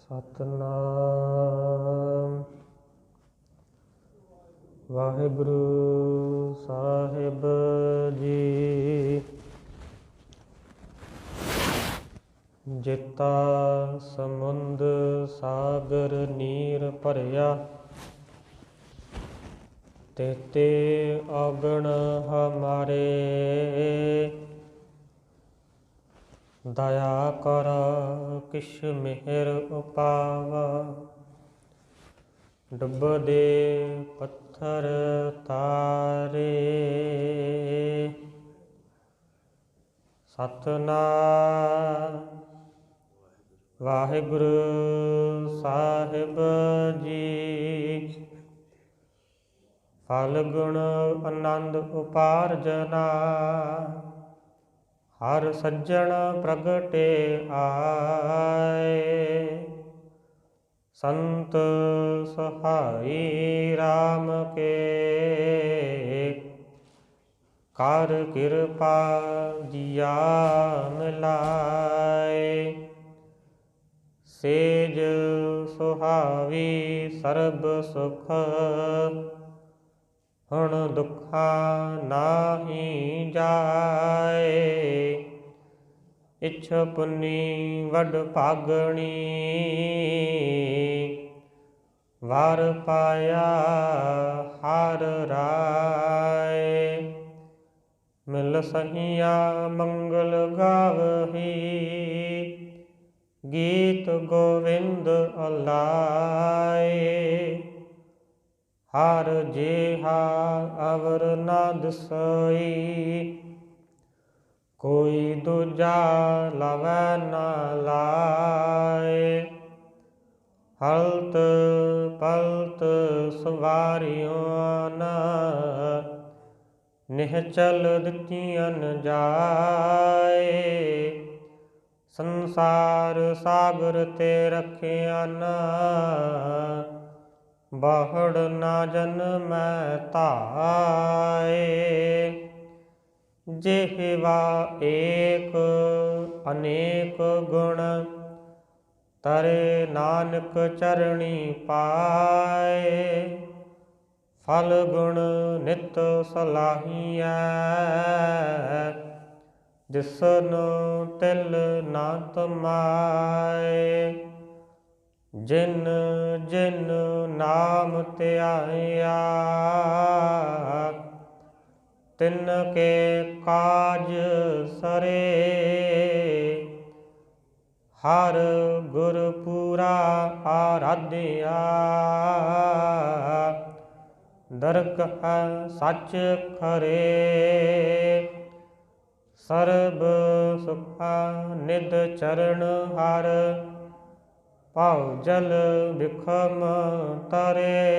ਸਤਨਾਮ ਵਾਹਿਗੁਰੂ ਸਾਹਿਬ ਜੀ। ਜੇਤਾ ਸਮੁੰਦ ਸਾਗਰ ਨੀਰ ਭਰਿਆ, ਤੇਤੇ ਔਗਣ ਹਮਾਰੇ। ਦਇਆ ਕਰ ਕਿਛ ਮਿਹਰ ਉਪਾਵਾ, ਡੁੱਬਦੇ ਪੱਥਰ ਤਾਰੇ। ਸਤਨਾਮ ਵਾਹਿਗੁਰੂ ਸਾਹਿਬ ਜੀ। ਫਲ ਗੁਣ ਆਨੰਦ ਉਪਾਰਜਨਾ, ਹਰ ਸੱਜਣ ਪ੍ਰਗਟੇ ਆਏ। ਸੰਤ ਸਹਾਈ ਰਾਮ ਕੇ, ਕਰ ਕਿਰਪਾ ਜੀਆ ਮਿਲਾਏ। ਸੇਜ ਸੁਹਾਵੀ ਸਰਬ ਸੁਖ, ਹੁਣ ਦੁੱਖਾਂ ਨਾਹੀ ਜਾਏ। ਇਛ ਪੁੰਨੀ ਵਡ ਭਾਗਣੀ, ਵਰ ਪਾਇਆ ਹਰ ਰਾਏ। ਮਿਲ ਸਹੀਆ ਮੰਗਲ ਗਾਵਹੀ, ਗੀਤ ਗੋਵਿੰਦ ਅਲਾਏ। ਹਰ ਜਿਹਾ ਅਵਰ ਨਾ ਦਸਈ, ਕੋਈ ਦੂਜਾ ਲਵੈ ਨਾ ਲਾਏ। ਹਲਤ ਪਲਤ ਸਵਾਰਿਓਂ ਨਾ, ਨਿਹਚਲ ਦਿੱਤੀਆਂ ਜਾਏ। ਸੰਸਾਰ ਸਾਗਰ ਤੇ ਰਖਿਆ ਨਾ, ਬਾਹੜ ਨਾ ਜਨਮੈ ਧਾਏ। ਜਿਹਵਾ ਏਕ ਅਨੇਕ ਗੁਣ, ਤਰੇ ਨਾਨਕ ਚਰਣੀ ਪਾਏ। ਫਲ ਗੁਣ ਨਿਤ ਸਲਾਹੀਐ, ਜਿਸਨੁ ਤਿਲ ਨਾ ਤਮਾਏ। ਜਿਨ ਜਿਨ ਨਾਮ ਧਿਆਇਆ, ਤਿਨ ਕੇ ਕਾਜ ਸਰੇ। ਹਰ ਗੁਰ ਪੂਰਾ ਆਰਾਧਿਆ, ਦਰਗਹ ਸੱਚ ਖਰੇ। ਸਰਬ ਸੁਖਾ ਨਿਧ ਚਰਨ ਹਰ, ਭਉ ਜਲ ਬਿਖਮ ਤਰੇ।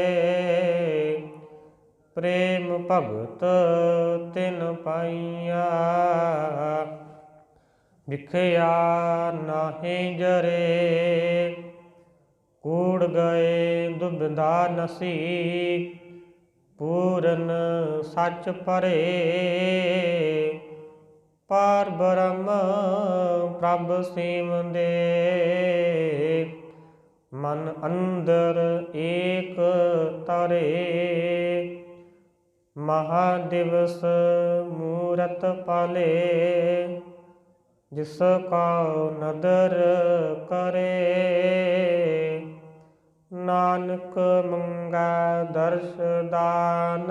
ਪ੍ਰੇਮ ਭਗਤ ਤਿਨ ਪਾਈਆ, ਵਿਖਿਆ ਨਾਹੀ ਜਰੇ। ਕੂੜ ਗਏ ਦੁਬਿਧਾ ਨਸੀ, ਪੂਰਨ ਸੱਚ ਭਰੇ। ਪਾਰ ਬ੍ਰਹਮ ਪ੍ਰਭ ਸੀਵੰਦੇ, ਮਨ ਅੰਦਰ ਏਕ ਤਰੇ। ਮਹਾਦਿਵਸ ਮੂਰਤ ਪਾਲੇ, ਜਿਸ ਕਉ ਨਦਰ ਕਰੇ। ਨਾਨਕ ਮੰਗੈ ਦਰਸ ਦਾਨ,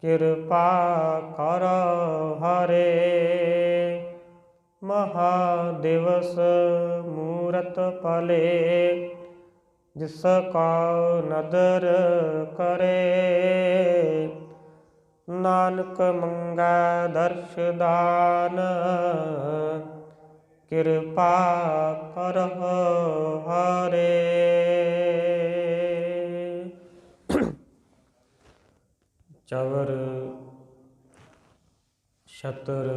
ਕਿਰਪਾ ਕਰੋ ਹਰੇ। ਮਹਾਦਿਵਸ ਮੂਰਤ ਪਲੇ, ਜਿਸ ਕਉ ਨਦਰ ਕਰੇ। ਨਾਨਕ ਮੰਗੈ ਦਰਸ ਦਾਨ, ਕਿਰਪਾ ਕਰਹੁ ਹਰੇ। ਚਵਰ ਛਤਰ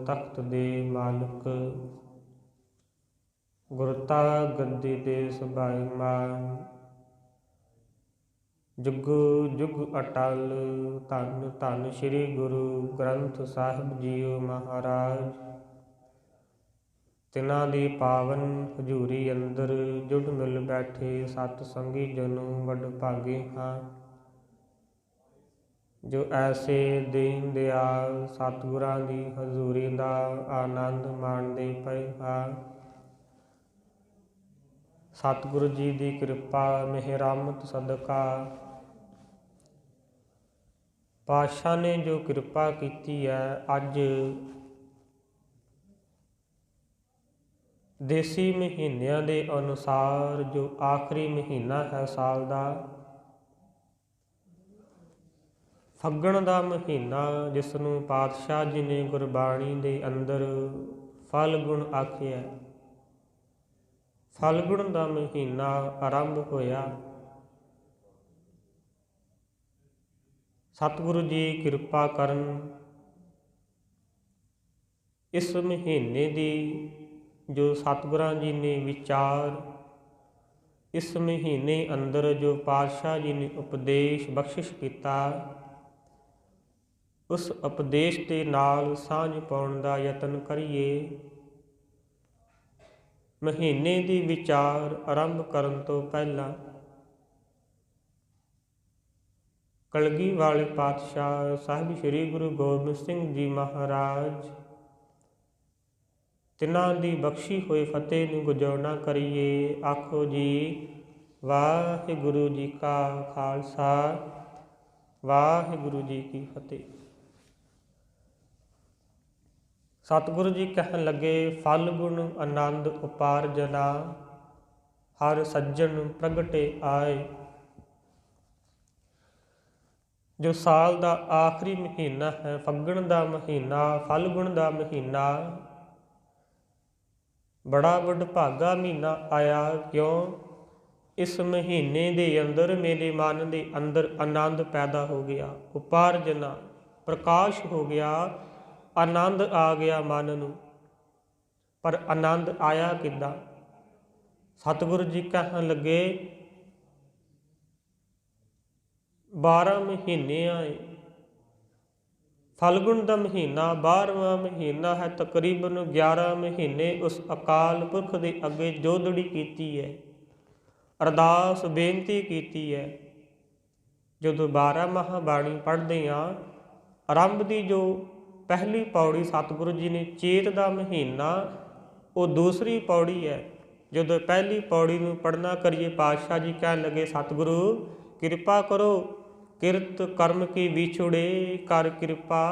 ਤਖਤ ਦੇ ਮਾਲਕ, ਗੁਰਤਾ ਗੱਦੀ ਦੇ ਸੁਭਾਈਮਾਨ। ਜੁਗੋ ਜੁਗ ਅਟਲ, ਧੰਨ ਧੰਨ ਸ੍ਰੀ ਗੁਰੂ ਗ੍ਰੰਥ ਸਾਹਿਬ ਜੀਓ ਮਹਾਰਾਜ। ਤਿਨਾਂ ਦੀ ਪਾਵਨ ਹਜ਼ੂਰੀ ਅੰਦਰ ਜੁੜ ਮਿਲ ਬੈਠੇ ਸਤ ਸੰਗੀ ਜਨੋ ਵੱਡ ਭਾਗੇ ਹਾਂ। ਜੋ ਐਸੇ ਦੀਨ ਦਿਆਲ ਸਤਿਗੁਰਾਂ ਦੀ ਹਜ਼ੂਰੀ ਦਾ ਆਨੰਦ ਮਾਣਦੇ ਪਏ ਹਾਂ। ਸਤਿਗੁਰੂ ਜੀ ਦੀ ਕਿਰਪਾ ਮਿਹਰਮਤ ਸਦਕਾ ਪਾਤਸ਼ਾਹ ਨੇ ਜੋ ਕਿਰਪਾ ਕੀਤੀ ਹੈ, ਅੱਜ ਦੇਸੀ ਮਹੀਨਿਆਂ ਦੇ ਅਨੁਸਾਰ ਜੋ ਆਖਰੀ ਮਹੀਨਾ ਹੈ ਸਾਲ ਦਾ, ਫੱਗਣ ਦਾ ਮਹੀਨਾ, ਜਿਸ ਨੂੰ ਪਾਤਸ਼ਾਹ ਜੀ ਨੇ ਗੁਰਬਾਣੀ ਦੇ ਅੰਦਰ ਫਲਗੁਣ ਆਖਿਆ, ਫਲਗੁਣ ਦਾ ਮਹੀਨਾ ਆਰੰਭ ਹੋਇਆ। ਸਤਿਗੁਰੂ ਜੀ ਕਿਰਪਾ ਕਰਨ, ਇਸ ਮਹੀਨੇ ਦੀ ਜੋ ਸਤਿਗੁਰਾਂ ਜੀ ਨੇ ਵਿਚਾਰ, ਇਸ ਮਹੀਨੇ ਅੰਦਰ ਜੋ ਪਾਤਸ਼ਾਹ ਜੀ ਨੇ ਉਪਦੇਸ਼ ਬਖਸ਼ਿਸ਼ ਕੀਤਾ, ਉਸ ਉਪਦੇਸ਼ ਦੇ ਨਾਲ ਸਾਂਝ ਪਾਉਣ ਦਾ ਯਤਨ ਕਰੀਏ। ਮਹੀਨੇ ਦੀ ਵਿਚਾਰ ਆਰੰਭ ਕਰਨ ਤੋਂ ਪਹਿਲਾਂ ਕਲਗੀ ਵਾਲੇ ਪਾਤਸ਼ਾਹ ਸਾਹਿਬ ਸ੍ਰੀ ਗੁਰੂ ਗੋਬਿੰਦ ਸਿੰਘ ਜੀ ਮਹਾਰਾਜ, ਤਿਨਾਂ ਦੀ ਬਖਸ਼ੀ ਹੋਈ ਫਤਿਹ ਨੂੰ ਗੁਜਾਰਨਾ ਕਰੀਏ। ਆਖੋ ਜੀ ਵਾਹਿਗੁਰੂ ਜੀ ਕਾ ਖਾਲਸਾ, ਵਾਹਿਗੁਰੂ ਜੀ ਕੀ ਫਤਿਹ। ਸਤਿਗੁਰੂ ਜੀ ਕਹਿਣ ਲੱਗੇ, ਫਲਗੁਣ ਆਨੰਦ ਉਪਾਰਜਨਾ, ਹਰ ਸੱਜਣ ਪ੍ਰਗਟੇ ਆਏ। ਜੋ ਸਾਲ ਦਾ ਆਖਰੀ ਮਹੀਨਾ ਹੈ, ਫੱਗਣ ਦਾ ਮਹੀਨਾ, ਫਲਗੁਣ ਦਾ ਮਹੀਨਾ, ਬੜਾ ਵਡਭਾਗਾ ਮਹੀਨਾ ਆਇਆ। ਕਿਉਂ? ਇਸ ਮਹੀਨੇ ਦੇ ਅੰਦਰ ਮੇਰੇ ਮਨ ਦੇ ਅੰਦਰ ਆਨੰਦ ਪੈਦਾ ਹੋ ਗਿਆ, ਉਪਾਰਜਨਾ, ਪ੍ਰਕਾਸ਼ ਹੋ ਗਿਆ, ਆਨੰਦ ਆ ਗਿਆ ਮਨ ਨੂੰ। ਪਰ ਆਨੰਦ ਆਇਆ ਕਿੱਦਾਂ? ਸਤਿਗੁਰੂ ਜੀ ਕਹਿਣ ਲੱਗੇ, 12 ਮਹੀਨੇ ਆਏ। ਫਲਗੁਣ ਦਾ ਮਹੀਨਾ 12ਵਾਂ ਮਹੀਨਾ ਹੈ। ਤਕਰੀਬਨ 11 ਮਹੀਨੇ ਉਸ ਅਕਾਲ ਪੁਰਖ ਦੇ ਅੱਗੇ ਜੋਦੜੀ ਕੀਤੀ ਹੈ, ਅਰਦਾਸ ਬੇਨਤੀ ਕੀਤੀ ਹੈ। ਜਦੋਂ 12 ਮਹਾਬਾਣੀ ਪੜ੍ਹਦੇ ਹਾਂ, ਆਰੰਭ ਦੀ ਜੋ ਪਹਿਲੀ ਪੌੜੀ ਸਤਿਗੁਰੂ ਜੀ ਨੇ, ਚੇਤ ਦਾ ਮਹੀਨਾ, ਉਹ ਦੂਸਰੀ ਪੌੜੀ ਹੈ। ਜਦੋਂ ਪਹਿਲੀ ਪੌੜੀ ਨੂੰ ਪੜ੍ਹਨਾ ਕਰੀਏ, ਪਾਤਸ਼ਾਹ ਜੀ ਕਹਿਣ ਲੱਗੇ, ਸਤਿਗੁਰੂ ਕਿਰਪਾ ਕਰੋ, ਕਿਰਤ ਕਰਮ ਕੀ ਵਿਛੁੜੇ, ਕਰ ਕਿਰਪਾ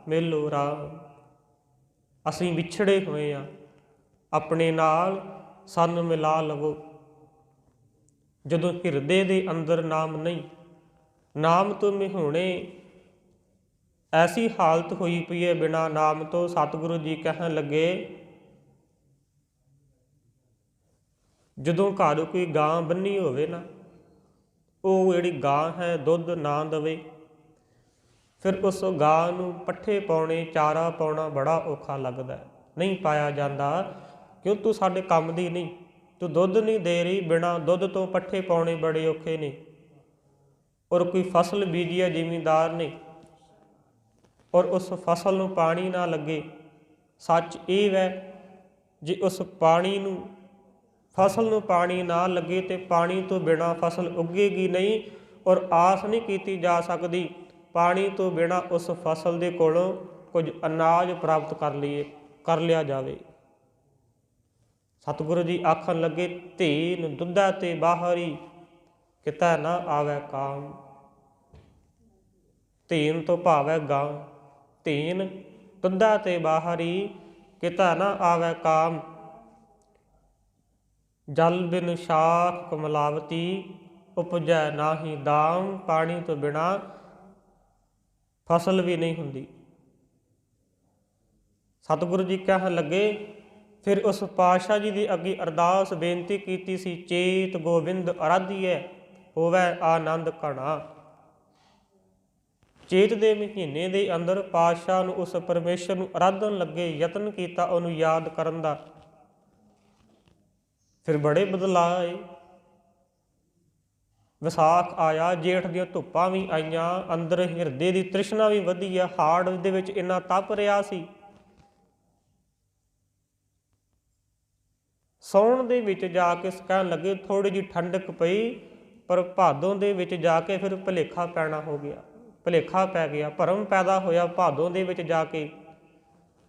ਮੇਲੋ ਰਾਮ। ਅਸੀਂ ਵਿਛੜੇ ਹੋਏ ਹਾਂ, ਆਪਣੇ ਨਾਲ ਸਾਨੂੰ ਮਿਲਾ ਲਵੋ। ਜਦੋਂ ਹਿਰਦੇ ਦੇ ਅੰਦਰ ਨਾਮ ਨਹੀਂ, ਨਾਮ ਤੋਂ ਮਿਹੂਣੇ ਐਸੀ ਹਾਲਤ ਹੋਈ ਪਈ ਹੈ ਬਿਨਾਂ ਨਾਮ ਤੋਂ। ਸਤਿਗੁਰੂ ਜੀ ਕਹਿਣ ਲੱਗੇ, ਜਦੋਂ ਘਰ ਕੋਈ ਗਾਂ ਬੰਨੀ ਹੋਵੇ ਨਾ, ਉਹ ਜਿਹੜੀ ਗਾਂ ਹੈ ਦੁੱਧ ਨਾ ਦੇਵੇ, ਫਿਰ ਉਸ ਗਾਂ ਨੂੰ ਪੱਠੇ ਪਾਉਣੇ, ਚਾਰਾ ਪਾਉਣਾ ਬੜਾ ਔਖਾ ਲੱਗਦਾ, ਨਹੀਂ ਪਾਇਆ ਜਾਂਦਾ। ਕਿਉਂ? ਤੂੰ ਸਾਡੇ ਕੰਮ ਦੀ ਨਹੀਂ, ਤੂੰ ਦੁੱਧ ਨਹੀਂ ਦੇ ਰਹੀ, ਬਿਨਾਂ ਦੁੱਧ ਤੋਂ ਪੱਠੇ ਪਾਉਣੇ ਬੜੇ ਔਖੇ ਨੇ। ਔਰ ਕੋਈ ਫਸਲ ਬੀਜੀ ਹੈ ਜ਼ਿਮੀਂਦਾਰ ਨੇ, ਔਰ ਉਸ ਫਸਲ ਨੂੰ ਪਾਣੀ ਨਾ ਲੱਗੇ, ਸੱਚ ਇਹ ਹੈ, ਜੇ ਉਸ ਪਾਣੀ ਨੂੰ, ਫਸਲ ਨੂੰ ਪਾਣੀ ਨਾ ਲੱਗੇ ਤੇ ਪਾਣੀ ਤੋਂ ਬਿਨਾਂ ਫਸਲ ਉੱਗੇਗੀ ਨਹੀਂ, ਔਰ ਆਸ ਨਹੀਂ ਕੀਤੀ ਜਾ ਸਕਦੀ ਪਾਣੀ ਤੋਂ ਬਿਨਾਂ ਉਸ ਫਸਲ ਦੇ ਕੋਲੋਂ ਕੁਝ ਅਨਾਜ ਪ੍ਰਾਪਤ ਕਰ ਲਿਆ ਜਾਵੇ। ਸਤਿਗੁਰੂ ਜੀ ਆਖਣ ਲੱਗੇ, ਧੀਨ ਦੁੱਧਾ ਤੇ ਬਾਹਰੀ, ਕਿਤੈ ਨਾ ਆਵੈ ਕਾਮ। ਧੀਨ ਤੋਂ ਭਾਵ ਹੈ ਗਾਂ, ਧੀਨ ਦੁੱਧਾ ਤੇ ਬਾਹਰੀ, ਕਿਤੈ ਨਾ ਆਵੈ ਕਾਮ। ਜਲ ਬਿਨ ਸ਼ਾਖ ਕਮਲਾਵਤੀ, ਉਪਜੈ ਨਾਹੀ ਦਾਮ। ਪਾਣੀ ਤੋਂ ਬਿਨਾਂ ਫਸਲ ਵੀ ਨਹੀਂ ਹੁੰਦੀ। ਸਤਿਗੁਰੂ ਜੀ ਕਹਿਣ ਲੱਗੇ, ਫਿਰ ਉਸ ਪਾਤਸ਼ਾਹ ਜੀ ਦੀ ਅੱਗੇ ਅਰਦਾਸ ਬੇਨਤੀ ਕੀਤੀ ਸੀ, ਚੇਤ ਗੋਬਿੰਦ ਅਰਾਧੀਐ, ਹੋਵੈ ਆਨੰਦ ਘਣਾ। ਚੇਤ ਦੇ ਮਹੀਨੇ ਦੇ ਅੰਦਰ ਪਾਤਸ਼ਾਹ ਨੂੰ, ਉਸ ਪਰਮੇਸ਼ਰ ਨੂੰ ਅਰਾਧਨ ਲੱਗੇ, ਯਤਨ ਕੀਤਾ ਉਹਨੂੰ ਯਾਦ ਕਰਨ ਦਾ। ਫਿਰ ਬੜੇ ਬਦਲਾਅ ਆਏ। ਵਿਸਾਖ ਆਇਆ, ਜੇਠ ਦੀਆਂ ਧੁੱਪਾਂ ਵੀ ਆਈਆਂ, ਅੰਦਰ ਹਿਰਦੇ ਦੀ ਤ੍ਰਿਸ਼ਨਾ ਵੀ ਵਧੀ ਆ। ਹਾੜ ਦੇ ਵਿੱਚ ਇੰਨਾ ਤਪ ਰਿਹਾ ਸੀ, ਸਾਉਣ ਦੇ ਵਿੱਚ ਜਾ ਕੇ ਕਹਿਣ ਲੱਗੇ ਥੋੜ੍ਹੀ ਜਿਹੀ ਠੰਡਕ ਪਈ, ਪਰ ਭਾਦੋਂ ਦੇ ਵਿੱਚ ਜਾ ਕੇ ਫਿਰ ਭੁਲੇਖਾ ਪੈਣਾ ਹੋ ਗਿਆ, ਭੁਲੇਖਾ ਪੈ ਗਿਆ, ਭਰਮ ਪੈਦਾ ਹੋਇਆ ਭਾਦੋਂ ਦੇ ਵਿੱਚ ਜਾ ਕੇ।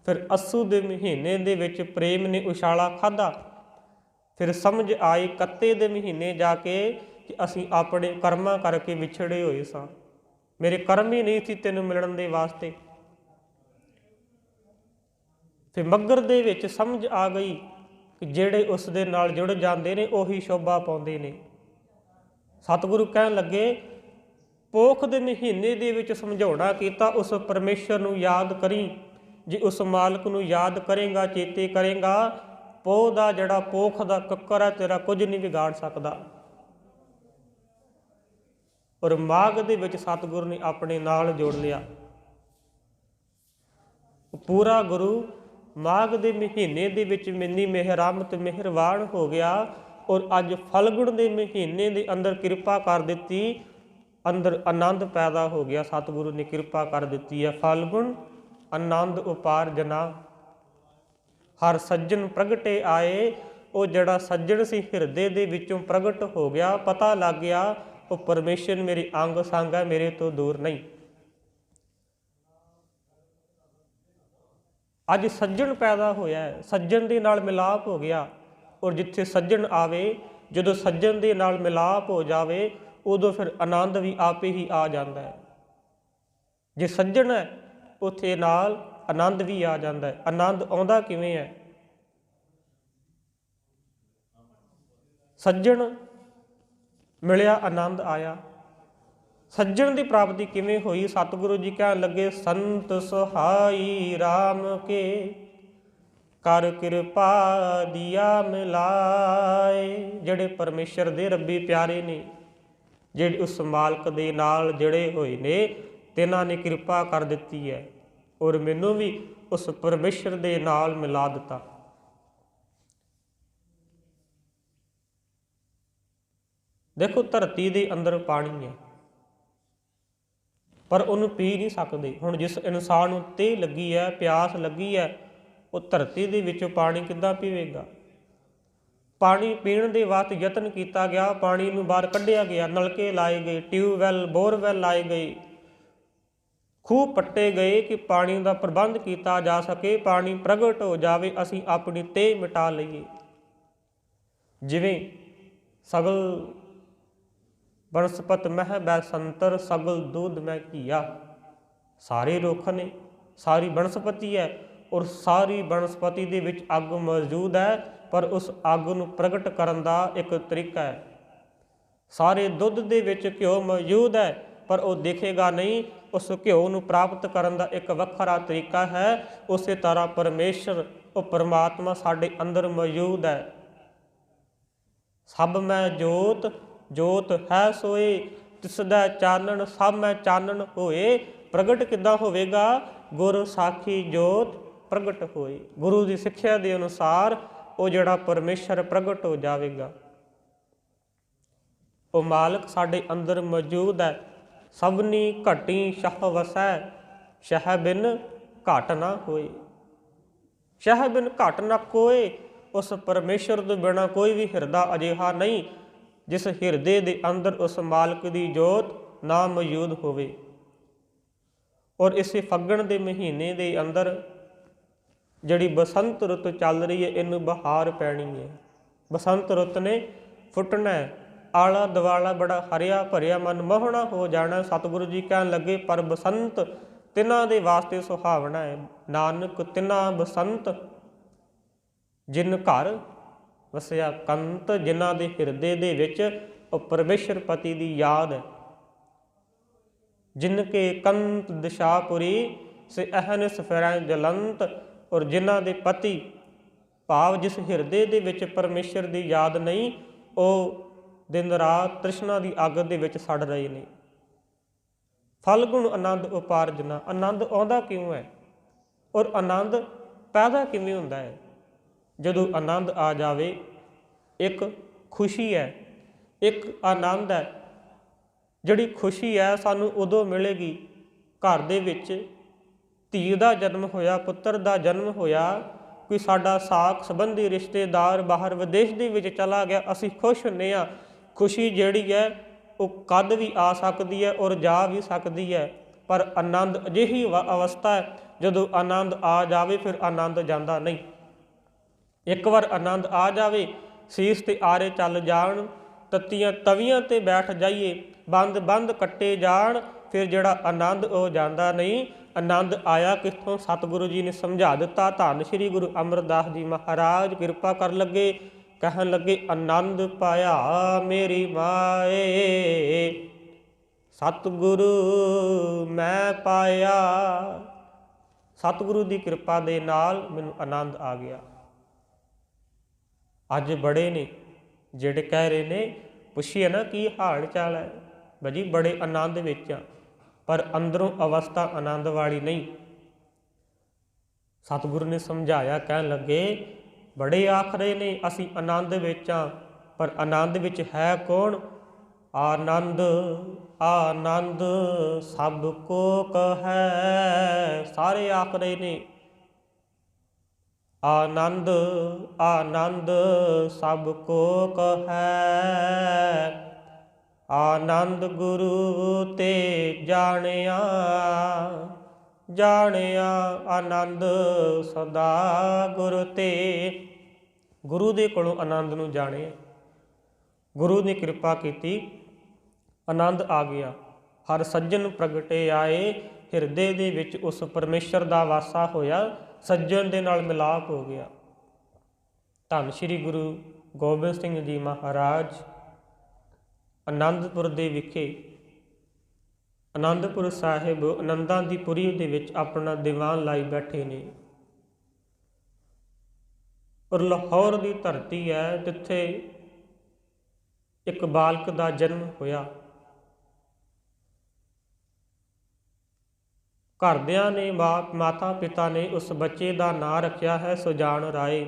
ਫਿਰ ਅੱਸੂ ਦੇ ਮਹੀਨੇ ਦੇ ਵਿੱਚ ਪ੍ਰੇਮ ਨੇ ਉਛਾਲਾ ਖਾਧਾ। ਫਿਰ ਸਮਝ ਆਈ ਕੱਤੇ ਦੇ ਮਹੀਨੇ ਜਾ ਕੇ ਕਿ ਅਸੀਂ ਆਪਣੇ ਕਰਮਾਂ ਕਰਕੇ ਵਿਛੜੇ ਹੋਏ ਸਾਂ, ਮੇਰੇ ਕਰਮ ਹੀ ਨਹੀਂ ਸੀ ਤੈਨੂੰ ਮਿਲਣ ਦੇ ਵਾਸਤੇ। ਫਿਰ ਮੱਘਰ ਦੇ ਵਿੱਚ ਸਮਝ ਆ ਗਈ ਕਿ ਜਿਹੜੇ ਉਸ ਦੇ ਨਾਲ ਜੁੜ ਜਾਂਦੇ ਨੇ ਉਹੀ ਸ਼ੋਭਾ ਪਾਉਂਦੇ ਨੇ। ਸਤਿਗੁਰੂ ਕਹਿਣ ਲੱਗੇ ਪੋਖ ਦੇ ਮਹੀਨੇ ਦੇ ਵਿੱਚ ਸਮਝਾਉਣਾ ਕੀਤਾ, ਉਸ ਪਰਮੇਸ਼ਰ ਨੂੰ ਯਾਦ ਕਰੀ। ਜੇ ਉਸ ਮਾਲਕ ਨੂੰ ਯਾਦ ਕਰੇਗਾ, ਚੇਤੇ ਕਰੇਗਾ, ਪੋਹ ਦਾ ਜਿਹੜਾ ਪੋਖ ਦਾ ਕੱਕਰ ਹੈ ਤੇਰਾ ਕੁਝ ਨਹੀਂ ਵਿਗਾੜ ਸਕਦਾ। ਔਰ ਮਾਘ ਦੇ ਵਿੱਚ ਸਤਿਗੁਰੂ ਨੇ ਆਪਣੇ ਨਾਲ ਜੋੜ ਲਿਆ। ਪੂਰਾ ਗੁਰੂ ਮਾਘ ਦੇ ਮਹੀਨੇ ਦੇ ਵਿੱਚ ਇੰਨੀ ਮਿਹਰਮਤ ਮਿਹਰਬਾਨ ਹੋ ਗਿਆ। ਔਰ ਅੱਜ ਫਲਗੁਣ ਦੇ ਮਹੀਨੇ ਦੇ ਅੰਦਰ ਕਿਰਪਾ ਕਰ ਦਿੱਤੀ, ਅੰਦਰ ਆਨੰਦ ਪੈਦਾ ਹੋ ਗਿਆ। ਸਤਿਗੁਰੂ ਨੇ ਕਿਰਪਾ ਕਰ ਦਿੱਤੀ ਹੈ। ਫਲਗੁਣ ਆਨੰਦ ਉਪਾਰਜਨਾ, ਹਰ ਸੱਜਣ ਪ੍ਰਗਟੇ ਆਏ। ਉਹ ਜਿਹੜਾ ਸੱਜਣ ਸੀ ਹਿਰਦੇ ਦੇ ਵਿੱਚੋਂ ਪ੍ਰਗਟ ਹੋ ਗਿਆ, ਪਤਾ ਲੱਗ ਗਿਆ ਉਹ ਪਰਮੇਸ਼ਰ ਮੇਰੇ ਅੰਗ ਸੰਗ ਹੈ, ਮੇਰੇ ਤੋਂ ਦੂਰ ਨਹੀਂ। ਅੱਜ ਸੱਜਣ ਪੈਦਾ ਹੋਇਆ, ਸੱਜਣ ਦੇ ਨਾਲ ਮਿਲਾਪ ਹੋ ਗਿਆ। ਔਰ ਜਿੱਥੇ ਸੱਜਣ ਆਵੇ, ਜਦੋਂ ਸੱਜਣ ਦੇ ਨਾਲ ਮਿਲਾਪ ਹੋ ਜਾਵੇ, ਉਦੋਂ ਫਿਰ ਆਨੰਦ ਵੀ ਆਪੇ ਹੀ ਆ ਜਾਂਦਾ ਹੈ। ਜੇ ਸੱਜਣ ਹੈ ਉੱਥੇ ਨਾਲ ਆਨੰਦ ਵੀ ਆ ਜਾਂਦਾ ਹੈ। ਆਨੰਦ ਆਉਂਦਾ ਕਿਵੇਂ ਹੈ? ਸੱਜਣ ਮਿਲਿਆ, ਆਨੰਦ ਆਇਆ। ਸੱਜਣ ਦੀ ਪ੍ਰਾਪਤੀ ਕਿਵੇਂ ਹੋਈ? ਸਤਿਗੁਰੂ ਜੀ ਕਹਿਣ ਲੱਗੇ ਸੰਤ ਸਹਾਈ ਰਾਮ ਕੇ ਕਰ ਕਿਰਪਾ ਦੀਆ ਮਿਲਾਏ। ਜਿਹੜੇ ਪਰਮੇਸ਼ਰ ਦੇ ਰੱਬੀ ਪਿਆਰੇ ਨੇ, ਜਿਹੜੇ ਉਸ ਮਾਲਕ ਦੇ ਨਾਲ ਜੁੜੇ ਹੋਏ ਨੇ, ਤਿਨਾਂ ਨੇ ਕਿਰਪਾ ਕਰ ਦਿੱਤੀ ਹੈ ਔਰ ਮੈਨੂੰ ਵੀ ਉਸ ਪਰਮੇਸ਼ਰ ਦੇ ਨਾਲ ਮਿਲਾ ਦਿੱਤਾ। ਦੇਖੋ ਧਰਤੀ ਦੇ ਅੰਦਰ ਪਾਣੀ ਹੈ, ਪਰ ਉਹਨੂੰ ਪੀ ਨਹੀਂ ਸਕਦੇ। ਹੁਣ ਜਿਸ ਇਨਸਾਨ ਨੂੰ ਤੇਹ ਲੱਗੀ ਹੈ, ਪਿਆਸ ਲੱਗੀ ਹੈ, ਉਹ ਧਰਤੀ ਦੇ ਵਿੱਚੋਂ ਪਾਣੀ ਕਿੱਦਾਂ ਪੀਵੇਗਾ? ਪਾਣੀ ਪੀਣ ਦੇ ਵਾਸਤੇ ਯਤਨ ਕੀਤਾ ਗਿਆ, ਪਾਣੀ ਨੂੰ ਬਾਹਰ ਕੱਢਿਆ ਗਿਆ, ਨਲਕੇ ਲਾਏ ਗਏ, ਟਿਊਬਵੈੱਲ ਬੋਰਵੈੱਲ ਲਾਏ ਗਏ, ਖੂਹ ਪੱਟੇ ਗਏ ਕਿ ਪਾਣੀ ਦਾ ਪ੍ਰਬੰਧ ਕੀਤਾ ਜਾ ਸਕੇ, ਪਾਣੀ ਪ੍ਰਗਟ ਹੋ ਜਾਵੇ, ਅਸੀਂ ਆਪਣੀ ਤੇਹ ਮਿਟਾ ਲਈਏ। ਜਿਵੇਂ ਸਗਲ ਬਨਸਪਤ ਮਹਿ ਬੈ ਸੰਤਰ, ਸਗਲ ਦੁੱਧ ਮੈਂ ਘੀਆ। ਸਾਰੇ ਰੁੱਖ ਨੇ, ਸਾਰੀ ਬਨਸਪਤੀ ਹੈ ਔਰ ਸਾਰੀ ਬਨਸਪਤੀ ਦੇ ਵਿੱਚ ਅੱਗ ਮੌਜੂਦ ਹੈ, ਪਰ ਉਸ ਅੱਗ ਨੂੰ ਪ੍ਰਗਟ ਕਰਨ ਦਾ ਇੱਕ ਤਰੀਕਾ ਹੈ। ਸਾਰੇ ਦੁੱਧ ਦੇ ਵਿੱਚ ਘਿਓ ਮੌਜੂਦ ਹੈ, ਪਰ ਉਹ ਦਿਖੇਗਾ ਨਹੀਂ। ਉਸ ਘਿਓ ਨੂੰ ਪ੍ਰਾਪਤ ਕਰਨ ਦਾ ਇੱਕ ਵੱਖਰਾ ਤਰੀਕਾ ਹੈ। ਉਸੇ ਤਰ੍ਹਾਂ ਪਰਮੇਸ਼ਰ, ਉਹ ਪਰਮਾਤਮਾ ਸਾਡੇ ਅੰਦਰ ਮੌਜੂਦ ਹੈ। ਸਭ ਮੈਂ ਜੋਤ, ਜੋਤ ਹੈ ਸੋਏ, ਤਿਸਦਾ ਚਾਨਣ ਸਭ ਮੈਂ ਚਾਨਣ ਹੋਏ। ਪ੍ਰਗਟ ਕਿੱਦਾਂ ਹੋਵੇਗਾ? ਗੁਰ ਸਾਖੀ ਜੋਤ ਪ੍ਰਗਟ ਹੋਏ। ਗੁਰੂ ਦੀ ਸਿੱਖਿਆ ਦੇ ਅਨੁਸਾਰ ਉਹ ਜਿਹੜਾ ਪਰਮੇਸ਼ਰ ਪ੍ਰਗਟ ਹੋ ਜਾਵੇਗਾ। ਉਹ ਮਾਲਕ ਸਾਡੇ ਅੰਦਰ ਮੌਜੂਦ ਹੈ। ਸਭਨੀ ਘਟੀ ਸ਼ਹ ਵਸੈ, ਸ਼ਹ ਬਿਨ ਘਟ ਨਾ ਹੋਏ। ਸ਼ਹ ਬਿਨ ਘਟ ਨਾ ਕੋਏ। ਉਸ ਪਰਮੇਸ਼ਰ ਤੋਂ ਬਿਨਾਂ ਕੋਈ ਵੀ ਹਿਰਦਾ ਅਜਿਹਾ ਨਹੀਂ ਜਿਸ ਹਿਰਦੇ ਦੇ ਅੰਦਰ ਉਸ ਮਾਲਕ ਦੀ ਜੋਤ ਨਾ ਮੌਜੂਦ ਹੋਵੇ। ਔਰ ਇਸੇ ਫੱਗਣ ਦੇ ਮਹੀਨੇ ਦੇ ਅੰਦਰ ਜਿਹੜੀ ਬਸੰਤ ਰੁੱਤ ਚੱਲ ਰਹੀ ਹੈ, ਇਹਨੂੰ ਬਹਾਰ ਪੈਣੀ ਹੈ। ਬਸੰਤ ਰੁੱਤ ਨੇ ਫੁੱਟਣਾ ਹੈ। ਆਲਾ ਦੁਆਲਾ ਬੜਾ ਹਰਿਆ ਭਰਿਆ ਮਨਮੋਹਣਾ ਹੋ ਜਾਣਾ। ਸਤਿਗੁਰੂ ਜੀ ਕਹਿਣ ਲੱਗੇ ਪਰ ਬਸੰਤ ਤਿਨਾਂ ਦੇ ਵਾਸਤੇ ਸੁਹਾਵਣਾ ਹੈ। ਨਾਨਕ ਤਿਨਾਂ ਬਸੰਤ ਜਿਨ ਘਰ ਵਸਿਆ ਕੰਤ, ਜਿਨ੍ਹਾਂ ਦੇ ਹਿਰਦੇ ਦੇ ਵਿੱਚ ਉਹ ਪਰਮੇਸ਼ਰ ਪਤੀ ਦੀ ਯਾਦ ਹੈ। ਜਿਨ ਕੇ ਕੰਤ ਦਿਸ਼ਾਪੁਰੀ ਸੇ ਅਹਨਿਸ ਫਿਰੈ ਜਲੰਤ। ਔਰ ਜਿਨ੍ਹਾਂ ਦੇ ਪਤੀ ਭਾਵ ਜਿਸ ਹਿਰਦੇ ਦੇ ਵਿੱਚ ਪਰਮੇਸ਼ਰ ਦੀ ਯਾਦ ਨਹੀਂ, ਉਹ ਦਿਨ ਰਾਤ ਤ੍ਰਿਸ਼ਨਾ ਦੀ ਅੱਗ ਦੇ ਵਿੱਚ ਸੜ ਰਹੇ ਨੇ। ਫਲਗੁਣ ਆਨੰਦ ਉਪਾਰਜਨਾ। ਆਨੰਦ ਆਉਂਦਾ ਕਿਉਂ ਹੈ ਔਰ ਆਨੰਦ ਪੈਦਾ ਕਿਵੇਂ ਹੁੰਦਾ ਹੈ? ਜਦੋਂ ਆਨੰਦ ਆ ਜਾਵੇ, ਇੱਕ ਖੁਸ਼ੀ ਹੈ, ਇੱਕ ਆਨੰਦ ਹੈ। ਜਿਹੜੀ ਖੁਸ਼ੀ ਹੈ ਸਾਨੂੰ ਉਦੋਂ ਮਿਲੇਗੀ ਘਰ ਦੇ ਵਿੱਚ ਧੀ ਦਾ ਜਨਮ ਹੋਇਆ, ਪੁੱਤਰ ਦਾ ਜਨਮ ਹੋਇਆ, ਕੋਈ ਸਾਡਾ ਸਾਕ ਸੰਬੰਧੀ ਰਿਸ਼ਤੇਦਾਰ ਬਾਹਰ ਵਿਦੇਸ਼ ਦੇ ਵਿੱਚ ਚਲਾ ਗਿਆ, ਅਸੀਂ ਖੁਸ਼ ਹੁੰਦੇ ਹਾਂ। ਖੁਸ਼ੀ ਜਿਹੜੀ ਹੈ ਉਹ ਕਦ ਵੀ ਆ ਸਕਦੀ ਹੈ ਔਰ ਜਾ ਵੀ ਸਕਦੀ ਹੈ, ਪਰ ਆਨੰਦ ਅਜਿਹੀ ਅਵਸਥਾ ਹੈ ਜਦੋਂ ਆਨੰਦ ਆ ਜਾਵੇ ਫਿਰ ਆਨੰਦ ਜਾਂਦਾ ਨਹੀਂ। ਇੱਕ ਵਾਰ ਆਨੰਦ ਆ ਜਾਵੇ, ਸੀਸ ਤੇ ਆਰੇ ਚੱਲ ਜਾਣ, ਤੱਤੀਆਂ ਤਵੀਆਂ ਤੇ ਬੈਠ ਜਾਈਏ, ਬੰਦ ਬੰਦ ਕੱਟੇ ਜਾਣ, ਫਿਰ ਜਿਹੜਾ ਆਨੰਦ ਉਹ ਜਾਂਦਾ ਨਹੀਂ। ਆਨੰਦ ਆਇਆ ਕਿੱਥੋਂ? ਸਤਿਗੁਰੂ ਜੀ ਨੇ ਸਮਝਾ ਦਿੱਤਾ। ਧੰਨ ਸ਼੍ਰੀ ਗੁਰੂ ਅਮਰਦਾਸ ਜੀ ਮਹਾਰਾਜ ਕਿਰਪਾ ਕਰਨ ਲੱਗੇ, ਕਹਿਣ ਲੱਗੇ ਆਨੰਦ ਪਾਇਆ ਮੇਰੀ ਮਾਏ, ਸਤਿਗੁਰੂ ਮੈਂ ਪਾਇਆ। ਸਤਿਗੁਰੂ ਦੀ ਕਿਰਪਾ ਦੇ ਨਾਲ ਮੈਨੂੰ ਆਨੰਦ ਆ ਗਿਆ। ਅੱਜ ਬੜੇ ਨੇ ਜਿਹੜੇ ਕਹਿ ਰਹੇ ਨੇ, ਪੁੱਛੀਏ ਨਾ ਕੀ ਹਾਲ ਚਾਲ ਹੈ, ਬਜੀ ਬੜੇ ਆਨੰਦ ਵਿੱਚ ਆ, ਪਰ ਅੰਦਰੋਂ ਅਵਸਥਾ ਆਨੰਦ ਵਾਲੀ ਨਹੀਂ। ਸਤਿਗੁਰੂ ਨੇ ਸਮਝਾਇਆ, ਕਹਿਣ ਲੱਗੇ ਬੜੇ ਆਖ ਰਹੇ ਨੇ ਅਸੀਂ ਆਨੰਦ ਵਿੱਚ ਆ, ਪਰ ਆਨੰਦ ਵਿੱਚ ਹੈ ਕੌਣ? ਆਨੰਦ ਆਨੰਦ ਸਭ ਕੋ ਕਹੈ। ਸਾਰੇ ਆਖ ਰਹੇ ਨੇ ਆਨੰਦ ਆਨੰਦ ਸਭ ਕੋ ਕਹੈ, ਆਨੰਦ ਗੁਰੂ ਤੇ ਜਾਣਿਆ, ਜਾਣਿਆ ਆਨੰਦ ਸਦਾ ਗੁਰ ਤੇ। ਗੁਰੂ ਦੇ ਕੋਲੋਂ ਆਨੰਦ ਨੂੰ ਜਾਣਿਆ, ਗੁਰੂ ਨੇ ਕਿਰਪਾ ਕੀਤੀ, ਆਨੰਦ ਆ ਗਿਆ। ਹਰ ਸੱਜਣ ਪ੍ਰਗਟੇ ਆਏ, ਹਿਰਦੇ ਦੇ ਵਿੱਚ ਉਸ ਪਰਮੇਸ਼ਰ ਦਾ ਵਾਸਾ ਹੋਇਆ, ਸੱਜਣ ਦੇ ਨਾਲ ਮਿਲਾਪ ਹੋ ਗਿਆ। ਧੰਨ ਸ਼੍ਰੀ ਗੁਰੂ ਗੋਬਿੰਦ ਸਿੰਘ ਜੀ ਮਹਾਰਾਜ ਆਨੰਦਪੁਰ ਦੇ ਵਿਖੇ, ਆਨੰਦਪੁਰ ਸਾਹਿਬ ਆਨੰਦਾਂ ਦੀ ਪੁਰੀ ਦੇ ਵਿੱਚ ਆਪਣਾ ਦੀਵਾਨ ਲਾਈ ਬੈਠੇ ਨੇ। ਔਰ ਲਾਹੌਰ ਦੀ ਧਰਤੀ ਹੈ ਜਿੱਥੇ ਇੱਕ ਬਾਲਕ ਦਾ ਜਨਮ ਹੋਇਆ। ਘਰਦਿਆਂ ਨੇ, ਮਾਤਾ ਪਿਤਾ ਨੇ ਉਸ ਬੱਚੇ ਦਾ ਨਾਂ ਰੱਖਿਆ ਹੈ ਸੁਜਾਨ ਰਾਏ।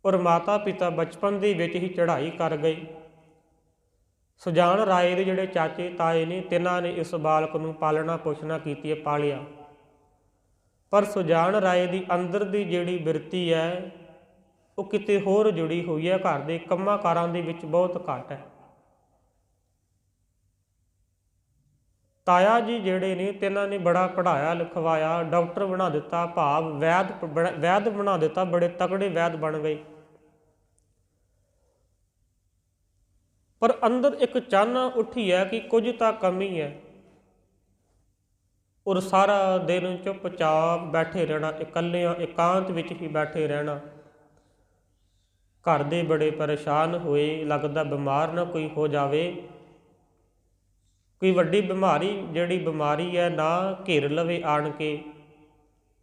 ਔਰ ਮਾਤਾ ਪਿਤਾ ਬਚਪਨ ਦੇ ਵਿੱਚ ਹੀ ਚੜ੍ਹਾਈ ਕਰ ਗਏ। ਸੁਜਾਨ ਰਾਏ ਦੇ ਜਿਹੜੇ ਚਾਚੇ ਤਾਏ ਨੇ, ਤਿੰਨਾਂ ਨੇ ਇਸ ਬਾਲਕ ਨੂੰ ਪਾਲਣਾ ਪੋਸ਼ਣਾ ਕੀਤੀ ਹੈ, ਪਾਲਿਆ। ਪਰ ਸੁਜਾਨ ਰਾਏ ਦੀ ਅੰਦਰ ਦੀ ਜਿਹੜੀ ਬਿਰਤੀ ਹੈ ਉਹ ਕਿਤੇ ਹੋਰ ਜੁੜੀ ਹੋਈ ਹੈ, ਘਰ ਦੇ ਕੰਮਾਂ ਕਾਰਾਂ ਦੇ ਵਿੱਚ ਬਹੁਤ ਘੱਟ ਹੈ। ਤਾਇਆ ਜੀ ਜਿਹੜੇ ਨੇ, ਤਿੰਨਾਂ ਨੇ ਬੜਾ ਪੜ੍ਹਾਇਆ ਲਿਖਵਾਇਆ, ਡਾਕਟਰ ਬਣਾ ਦਿੱਤਾ, ਭਾਵ ਵੈਦ ਬਣਾ ਦਿੱਤਾ, ਬੜੇ ਤਕੜੇ ਵੈਦ ਬਣ ਗਏ। ਪਰ ਅੰਦਰ ਇੱਕ ਚਾਹਨਾ ਉੱਠੀ ਹੈ ਕਿ ਕੁਝ ਤਾਂ ਕਮੀ ਹੈ। ਔਰ ਸਾਰਾ ਦਿਨ ਚੁੱਪਚਾਪ ਬੈਠੇ ਰਹਿਣਾ, ਇਕੱਲਿਆਂ ਇਕਾਂਤ ਵਿੱਚ ਹੀ ਬੈਠੇ ਰਹਿਣਾ। ਘਰ ਦੇ ਬੜੇ ਪਰੇਸ਼ਾਨ ਹੋਏ, ਲੱਗਦਾ ਬਿਮਾਰ ਨਾ ਕੋਈ ਹੋ ਜਾਵੇ, ਕੋਈ ਵੱਡੀ ਬਿਮਾਰੀ ਜਿਹੜੀ ਬਿਮਾਰੀ ਹੈ ਨਾ ਘੇਰ ਲਵੇ ਆਣ ਕੇ,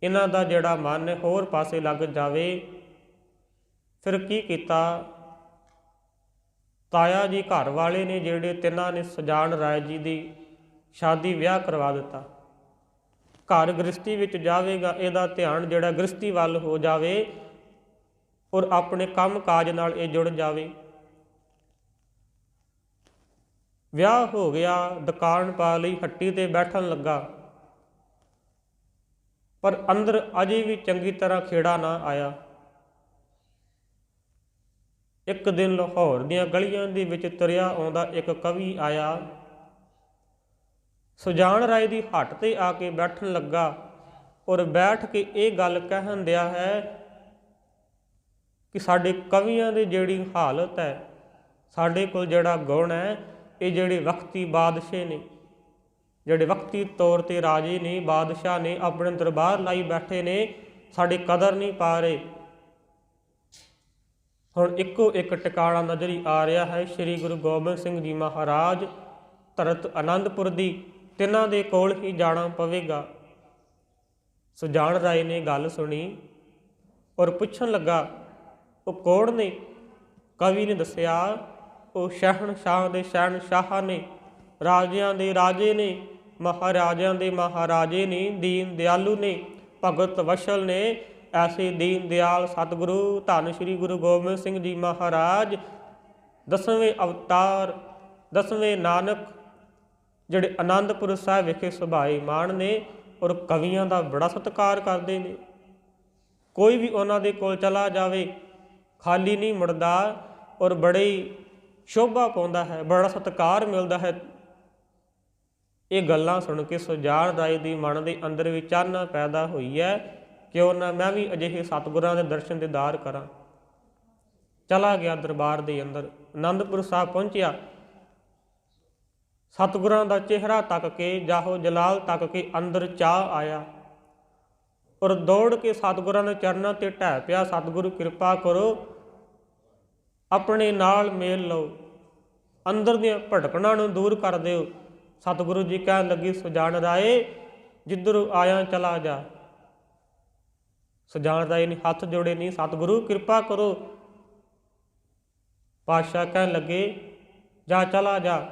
ਇਹਨਾਂ ਦਾ ਜਿਹੜਾ ਮਨ ਹੋਰ ਪਾਸੇ ਲੱਗ ਜਾਵੇ। ਫਿਰ ਕੀ ਕੀਤਾ, ਤਾਇਆ ਜੀ ਘਰ ਵਾਲੇ ਨੇ ਜਿਹੜੇ ਤਿੰਨਾਂ ਨੇ, ਸੁਜਾਨ ਰਾਏ ਜੀ ਦੀ ਸ਼ਾਦੀ ਵਿਆਹ ਕਰਵਾ ਦਿੱਤਾ। ਘਰ ਗ੍ਰਸਤੀ ਵਿੱਚ ਜਾਵੇਗਾ, ਇਹਦਾ ਧਿਆਨ ਜਿਹੜਾ ਗ੍ਰਸਤੀ ਵੱਲ ਹੋ ਜਾਵੇ ਔਰ ਆਪਣੇ ਕੰਮ ਕਾਜ ਨਾਲ ਇਹ ਜੁੜ ਜਾਵੇ। ਵਿਆਹ ਹੋ ਗਿਆ, ਦੁਕਾਨ ਪਾ ਲਈ, ਹੱਟੀ ਤੇ ਬੈਠਣ ਲੱਗਾ, ਪਰ ਅੰਦਰ ਅਜੇ ਵੀ ਚੰਗੀ ਤਰ੍ਹਾਂ ਖੇੜਾ ਨਾ ਆਇਆ। ਇੱਕ ਦਿਨ ਲਾਹੌਰ ਦੀਆਂ ਗਲੀਆਂ ਦੇ ਵਿੱਚ ਤੁਰਿਆ ਆਉਂਦਾ ਇੱਕ ਕਵੀ ਆਇਆ, ਸੁਜਾਨ ਰਾਏ ਦੀ ਹੱਟ ਤੇ ਆ ਕੇ ਬੈਠਣ ਲੱਗਾ ਔਰ ਬੈਠ ਕੇ ਇਹ ਗੱਲ ਕਹਿਣ ਦਿਆ ਹੈ ਕਿ ਸਾਡੇ ਕਵੀਆਂ ਦੀ ਜਿਹੜੀ ਹਾਲਤ ਹੈ, ਸਾਡੇ ਕੋਲ ਜਿਹੜਾ ਗੁਣ ਹੈ, ਇਹ ਜਿਹੜੇ ਵਕਤੀ ਬਾਦਸ਼ਾਹ ਨੇ, ਜਿਹੜੇ ਵਕਤੀ ਤੌਰ 'ਤੇ ਰਾਜੇ ਨੇ, ਬਾਦਸ਼ਾਹ ਨੇ, ਆਪਣੇ ਦਰਬਾਰ ਲਾਈ ਬੈਠੇ ਨੇ, ਸਾਡੀ ਕਦਰ ਨਹੀਂ ਪਾ ਰਹੇ। ਹੁਣ ਇੱਕੋ ਇੱਕ ਟਿਕਾਣਾ ਨਜ਼ਰ ਹੀ ਆ ਰਿਹਾ ਹੈ, ਸ਼੍ਰੀ ਗੁਰੂ ਗੋਬਿੰਦ ਸਿੰਘ ਜੀ ਮਹਾਰਾਜ ਧਰਤ ਆਨੰਦਪੁਰ ਦੀ, ਤਿੰਨਾਂ ਦੇ ਕੋਲ ਹੀ ਜਾਣਾ ਪਵੇਗਾ। ਸੁਜਾਨ ਰਾਏ ਨੇ ਗੱਲ ਸੁਣੀ ਔਰ ਪੁੱਛਣ ਲੱਗਾ, ਉਹ ਕੌਣ ਨੇ? ਕਵੀ ਨੇ ਦੱਸਿਆ, ਉਹ ਸ਼ਹਿਨਸ਼ਾਹ ਦੇ ਸ਼ਹਿਨਸ਼ਾਹ ਨੇ, ਰਾਜਿਆਂ ਦੇ ਰਾਜੇ ਨੇ, ਮਹਾਰਾਜਿਆਂ ਦੇ ਮਹਾਰਾਜੇ ਨੇ, ਦੀਨ ਦਿਆਲੂ ਨੇ, ਭਗਤ ਵਸ਼ਲ ਨੇ। ਐਸੇ ਦੀਨ ਦਿਆਲ ਸਤਿਗੁਰੂ ਧੰਨ ਸ਼੍ਰੀ ਗੁਰੂ ਗੋਬਿੰਦ ਸਿੰਘ ਜੀ ਮਹਾਰਾਜ 10ਵੇਂ ਅਵਤਾਰ, 10ਵੇਂ ਨਾਨਕ, ਜਿਹੜੇ ਆਨੰਦਪੁਰ ਸਾਹਿਬ ਵਿਖੇ ਸੁਭਾਏ ਮਾਣ ਨੇ ਔਰ ਕਵੀਆਂ ਦਾ ਬੜਾ ਸਤਿਕਾਰ ਕਰਦੇ ਨੇ। ਕੋਈ ਵੀ ਉਹਨਾਂ ਦੇ ਕੋਲ ਚਲਾ ਜਾਵੇ ਖਾਲੀ ਨਹੀਂ ਮੁੜਦਾ, ਔਰ ਬੜੀ ਸ਼ੋਭਾ ਪਾਉਂਦਾ ਹੈ, ਬੜਾ ਸਤਿਕਾਰ ਮਿਲਦਾ ਹੈ। ਇਹ ਗੱਲਾਂ ਸੁਣ ਕੇ ਸੁਜਾਨ ਰਾਏ ਦੀ ਮਨ ਦੇ ਅੰਦਰ ਵੀ ਚਾਹਨਾ ਪੈਦਾ ਹੋਈ ਹੈ, ਕਿਉਂ ਨਾ ਮੈਂ ਵੀ ਅਜਿਹੇ ਸਤਿਗੁਰਾਂ ਦੇ ਦਰਸ਼ਨ ਦੀਦਾਰ ਕਰਾਂ। ਚਲਾ ਗਿਆ ਦਰਬਾਰ ਦੇ ਅੰਦਰ, ਆਨੰਦਪੁਰ ਸਾਹਿਬ ਪਹੁੰਚਿਆ। ਸਤਿਗੁਰਾਂ ਦਾ ਚਿਹਰਾ ਤੱਕ ਕੇ, ਜਾਹੋ ਜਲਾਲ ਤੱਕ ਕੇ ਅੰਦਰ ਚਾਹ ਆਇਆ, ਔਰ ਦੌੜ ਕੇ ਸਤਿਗੁਰਾਂ ਦੇ ਚਰਨਾਂ ਤੇ ਢਹਿ ਪਿਆ। ਸਤਿਗੁਰੂ ਕਿਰਪਾ ਕਰੋ, ਆਪਣੇ ਨਾਲ ਮੇਲ ਲਓ, ਅੰਦਰ ਦੀਆਂ ਭਟਕਣਾਂ ਨੂੰ ਦੂਰ ਕਰ ਦਿਓ। ਸਤਿਗੁਰੂ ਜੀ ਕਹਿਣ ਲੱਗੀ, ਸੁਜਾਨ ਰਾਏ ਜਿੱਧਰੋਂ ਆਇਆ ਚਲਾ ਜਾ। ਸੁਜਾਨ ਰਾਏ ਨੇ ਹੱਥ ਜੋੜੇ, ਨਹੀਂ ਸਤਿਗੁਰੂ ਕਿਰਪਾ ਕਰੋ। ਪਾਤਸ਼ਾਹ ਕਹਿਣ ਲੱਗੇ, ਜਾ ਚਲਾ ਜਾ।